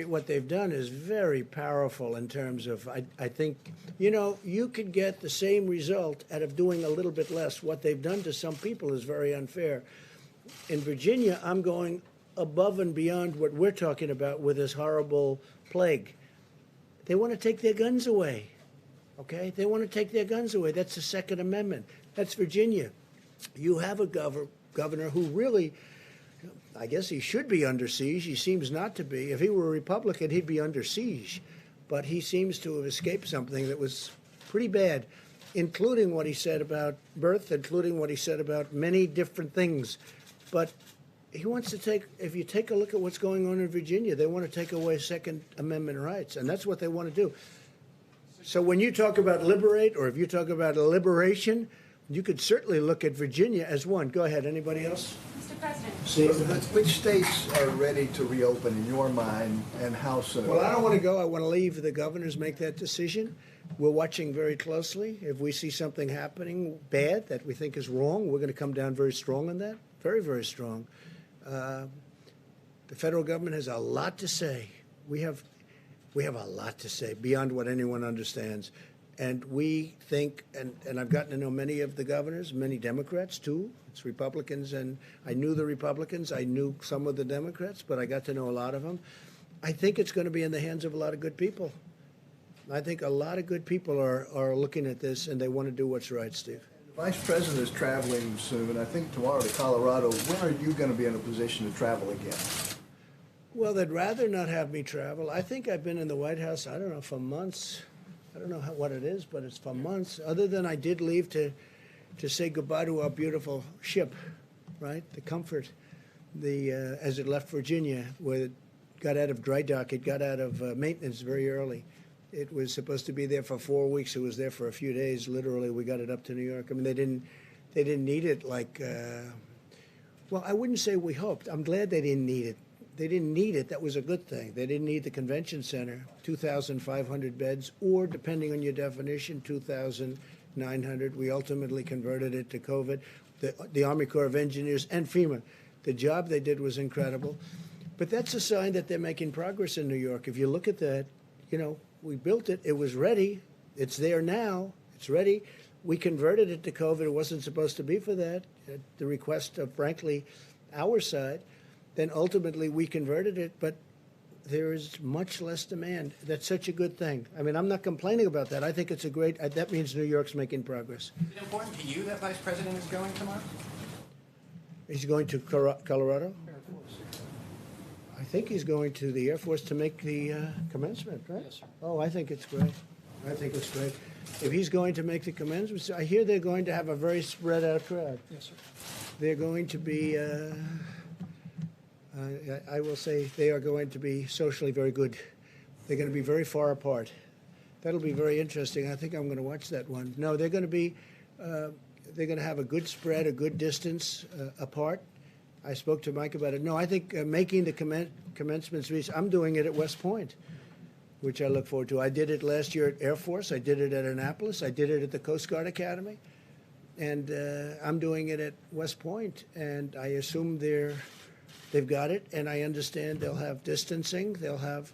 what they've done is very powerful in terms of, I think, you could get the same result out of doing a little bit less. What they've done to some people is very unfair. In Virginia, I'm going above and beyond what we're talking about with this horrible plague. They want to take their guns away, okay? They want to take their guns away. That's the Second Amendment. That's Virginia. You have a governor who really, I guess he should be under siege. He seems not to be. If he were a Republican, he'd be under siege. But he seems to have escaped something that was pretty bad, including what he said about birth, including what he said about many different things. But he wants to take, if you take a look at what's going on in Virginia, they want to take away Second Amendment rights, and that's what they want to do. So when you talk about liberate, or if you talk about a liberation, you could certainly look at Virginia as one. Go ahead. Anybody else? Mr. President. Which states are ready to reopen in your mind, and how soon? Well, I don't want to go. I want to leave the governors make that decision. We're watching very closely. If we see something happening bad that we think is wrong, we're going to come down very strong on that. Very, very strong. The federal government has a lot to say. We have a lot to say beyond what anyone understands. And we think, and I've gotten to know many of the governors, many Democrats too. It's Republicans, and I knew the Republicans. I knew some of the Democrats, but I got to know a lot of them. I think it's going to be in the hands of a lot of good people. I think a lot of good people are looking at this, and they want to do what's right, Steve. The Vice President is traveling soon, I think tomorrow, to Colorado. When are you going to be in a position to travel again? Well, they'd rather not have me travel. I think I've been in the White House, I don't know, for months. I don't know what it is, but it's for months. Other than I did leave to say goodbye to our beautiful ship, right? The Comfort, as it left Virginia, where it got out of dry dock. It got out of maintenance very early. It was supposed to be there for 4 weeks. It was there for a few days. Literally, we got it up to New York. I mean, they didn't need it like. Well, I wouldn't say we hoped. I'm glad they didn't need it. They didn't need it. That was a good thing. They didn't need the convention center, 2,500 beds, or depending on your definition, 2,900. We ultimately converted it to COVID. The Army Corps of Engineers and FEMA The job they did was incredible. But that's a sign that they're making progress in New York. If you look at that, we built it. It was ready. It's there now. It's ready. We converted it to COVID. It wasn't supposed to be for that, at the request of, frankly, our side. Then ultimately we converted it, but there is much less demand. That's such a good thing. I mean, I'm not complaining about that. I think it's a great, that means New York's making progress. Is it important to you that Vice President is going tomorrow? He's going to Colorado? I think he's going to the Air Force to make the commencement, right? Yes, sir. Oh, I think it's great. I think it's great. If he's going to make the commencement, I hear they're going to have a very spread out crowd. Yes, sir. They're going to be, I will say, they are going to be socially very good. They're going to be very far apart. That'll be very interesting. I think I'm going to watch that one. No, they're going to be, they're going to have a good spread, a good distance apart. I spoke to Mike about it. No, I think making the commencement speech, I'm doing it at West Point, which I look forward to. I did it last year at Air Force. I did it at Annapolis. I did it at the Coast Guard Academy. And I'm doing it at West Point. And I assume they've got it. And I understand they'll have distancing. They'll have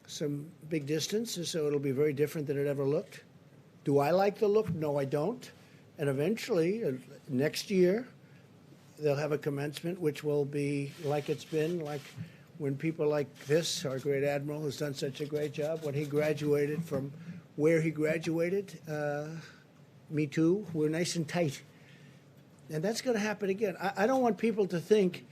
some big distances, so it'll be very different than it ever looked. Do I like the look? No, I don't. And eventually, next year, they'll have a commencement which will be like it's been, like when people like this, our great admiral who's done such a great job, when he graduated from where he graduated, me too, we're nice and tight. And that's going to happen again. I don't want people to think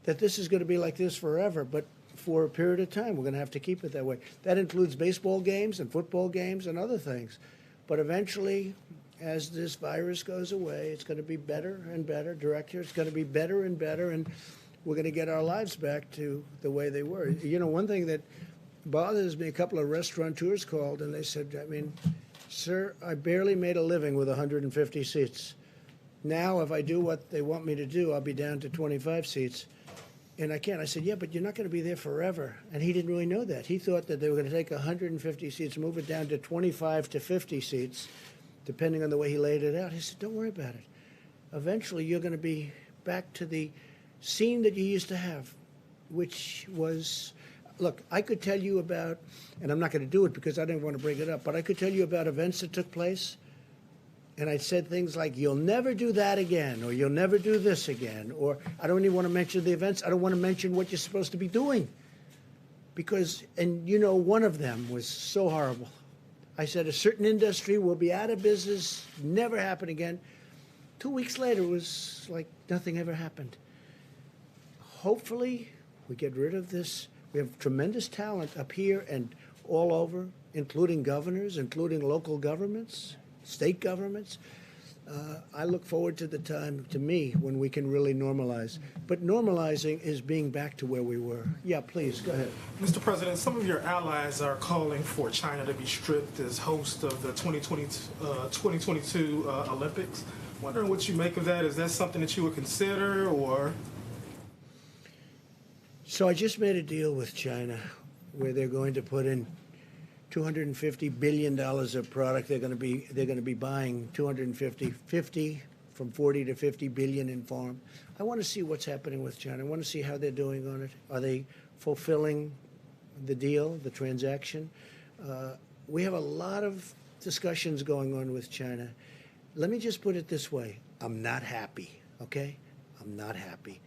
that this is going to be like this forever, but for a period of time, we're going to have to keep it that way. That includes baseball games and football games and other things. But eventually, as this virus goes away, it's going to be better and better. Director, it's going to be better and better, and we're going to get our lives back to the way they were. You know, one thing that bothers me, a couple of restaurateurs called, and they said, I mean, sir, I barely made a living with 150 seats. Now, if I do what they want me to do, I'll be down to 25 seats. And I can't. I said, yeah, but you're not going to be there forever. And he didn't really know that. He thought that they were going to take 150 seats, move it down to 25 to 50 seats, depending on the way he laid it out. He said, don't worry about it. Eventually, you're going to be back to the scene that you used to have, which was, look, I could tell you about, and I'm not going to do it because I didn't want to bring it up, but I could tell you about events that took place. And I said things like, you'll never do that again, or you'll never do this again, or I don't even want to mention the events. I don't want to mention what you're supposed to be doing. Because, and you know, one of them was so horrible. I said, a certain industry will be out of business, never happen again. 2 weeks later, it was like nothing ever happened. Hopefully, we get rid of this. We have tremendous talent up here and all over, including governors, including local governments, state governments. I look forward to the time, to me, when we can really normalize. But normalizing is being back to where we were. Yeah, please, go ahead. Mr. President, some of your allies are calling for China to be stripped as host of the 2022 Olympics. Wondering what you make of that. Is that something that you would consider, or? So I just made a deal with China where they're going to put in $250 billion of product. They're going to be buying 50 from 40 to 50 billion in farm. I want to see what's happening with China. I want to see how they're doing on it. Are they fulfilling the deal, the transaction? We have a lot of discussions going on with China. Let me just put it this way. I'm not happy, okay? I'm not happy.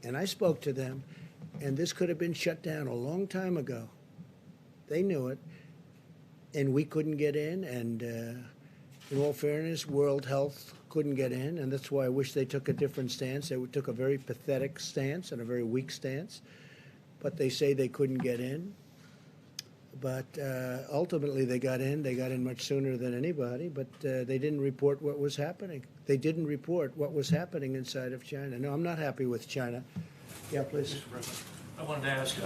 And I spoke to them, and this could have been shut down a long time ago. They knew it, and we couldn't get in, and in all fairness, World Health couldn't get in, and that's why I wish they took a different stance. They took a very pathetic stance and a very weak stance, but they say they couldn't get in. But ultimately, they got in. They got in much sooner than anybody, but they didn't report what was happening. They didn't report what was happening inside of China. No, I'm not happy with China. Yeah, please. I wanted to ask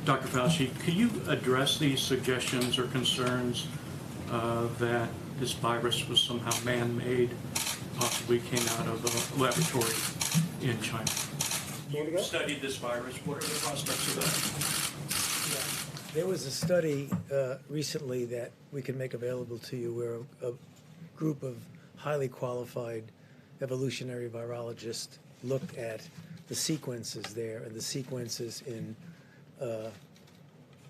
Dr. Fauci, could you address these suggestions or concerns that this virus was somehow man-made, possibly came out of a laboratory in China? You studied this virus. What are the prospects of that? There was a study recently that we can make available to you where a group of highly qualified evolutionary virologists looked at the sequences there and the sequences in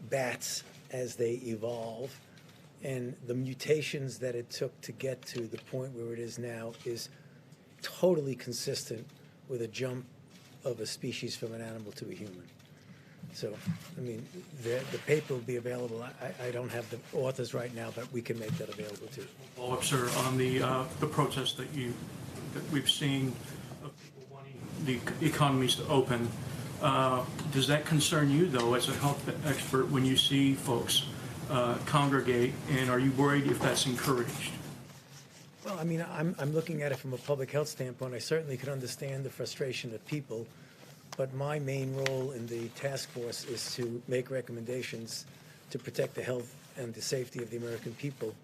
bats as they evolve, and the mutations that it took to get to the point where it is now is totally consistent with a jump of a species from an animal to a human. So, I mean, the paper will be available. I don't have the authors right now, but we can make that available too. Follow-up, sir, on the protests that we've seen of people wanting the economies to open. Does that concern you, though, as a health expert, when you see folks congregate, and are you worried if that's encouraged? Well, I mean, I'm looking at it from a public health standpoint. I certainly can understand the frustration of people, but my main role in the task force is to make recommendations to protect the health and the safety of the American people.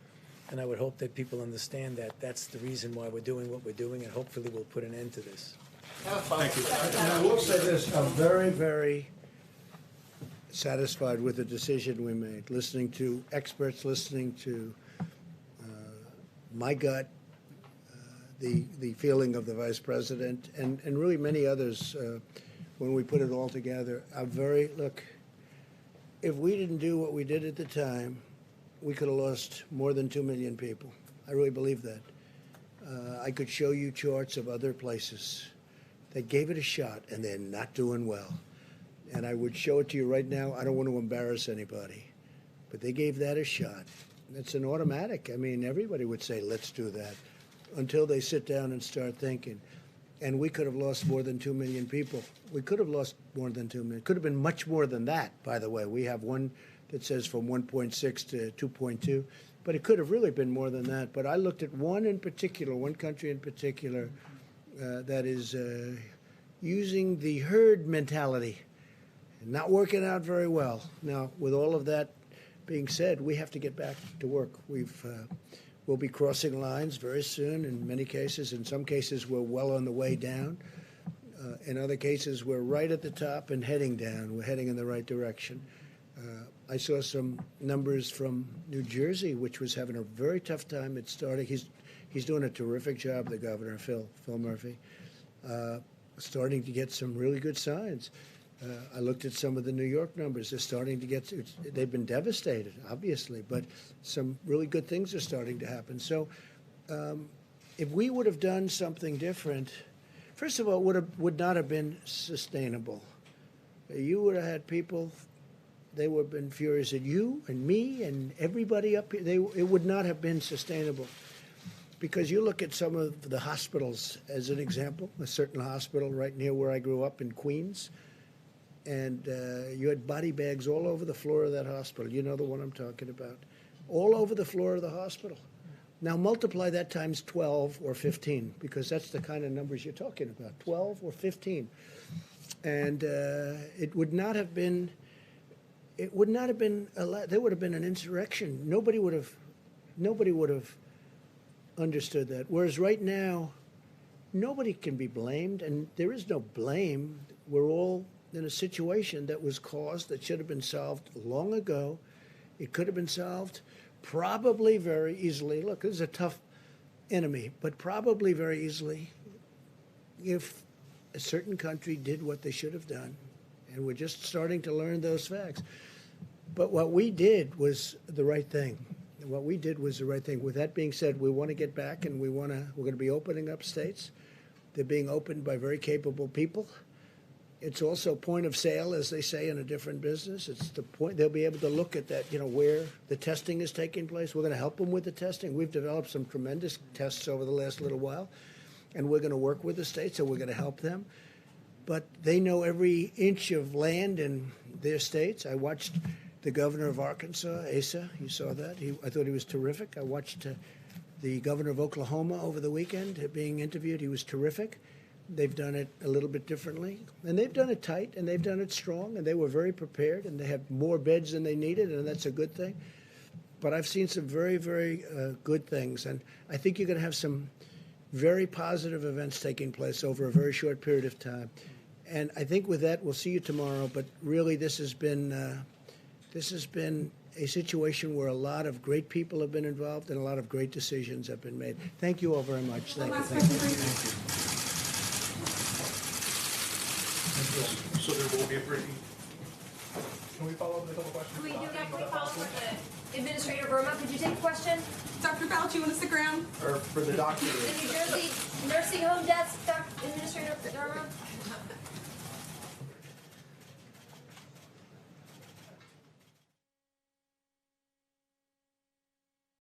And I would hope that people understand that that's the reason why we're doing what we're doing, and hopefully we'll put an end to this. Thank you. And I will say this, I'm very, very satisfied with the decision we made, listening to experts, listening to my gut, the feeling of the Vice President, and really many others when we put it all together. Look, if we didn't do what we did at the time, we could have lost more than 2 million people. I really believe that. I could show you charts of other places that gave it a shot and they're not doing well. And I would show it to you right now. I don't want to embarrass anybody, but they gave that a shot. It's an automatic. I mean, everybody would say, let's do that, until they sit down and start thinking. And we could have lost more than 2 million people. We could have lost more than 2 million. Could have been much more than that, by the way. We have one that says from 1.6 to 2.2, but it could have really been more than that. But I looked at one in particular, one country in particular, that is using the herd mentality, not working out very well. Now, with all of that being said, we have to get back to work. We'll be crossing lines very soon in many cases. In some cases, we're well on the way down. In other cases, we're right at the top and heading down. We're heading in the right direction. I saw some numbers from New Jersey, which was having a very tough time at starting. He's doing a terrific job, the governor, Phil Murphy, starting to get some really good signs. I looked at some of the New York numbers. They're starting to get, they've been devastated, obviously, but some really good things are starting to happen. So if we would have done something different, first of all, it would not have been sustainable. You would have had people, they would have been furious at you and me and everybody up here. It would not have been sustainable. Because you look at some of the hospitals, as an example, a certain hospital right near where I grew up in Queens, and you had body bags all over the floor of that hospital. You know the one I'm talking about. All over the floor of the hospital. Now multiply that times 12 or 15, because that's the kind of numbers you're talking about, 12 or 15. And it would not have been, there would have been an insurrection. Nobody would have understood that. Whereas right now, nobody can be blamed, and there is no blame. We're all in a situation that was caused, that should have been solved long ago. It could have been solved probably very easily. Look, this is a tough enemy, but probably very easily if a certain country did what they should have done. And we're just starting to learn those facts. But what we did was the right thing. What we did was the right thing. With that being said, we want to get back, and we're going to be opening up states. They're being opened by very capable people. It's also point of sale, as they say in a different business. It's the point they'll be able to look at that, where the testing is taking place. We're going to help them with the testing. We've developed some tremendous tests over the last little while, and we're going to work with the states, and we're going to help them. But they know every inch of land in their states. I watched the governor of Arkansas, Asa, you saw that. I thought he was terrific. I watched the governor of Oklahoma over the weekend being interviewed. He was terrific. They've done it a little bit differently, and they've done it tight, and they've done it strong, and they were very prepared, and they have more beds than they needed, and that's a good thing. But I've seen some very, very good things, and I think you're going to have some very positive events taking place over a very short period of time. And I think with that, we'll see you tomorrow, but really this has been a situation where a lot of great people have been involved and a lot of great decisions have been made. Thank you all very much. Thank you. So there will be a briefing. Can we follow up with a couple questions? Can we follow up with the Administrator Verma? Could you take a question? Dr. Fauci, you want to stick around? Or for the doctor? The New Jersey nursing home desk, Administrator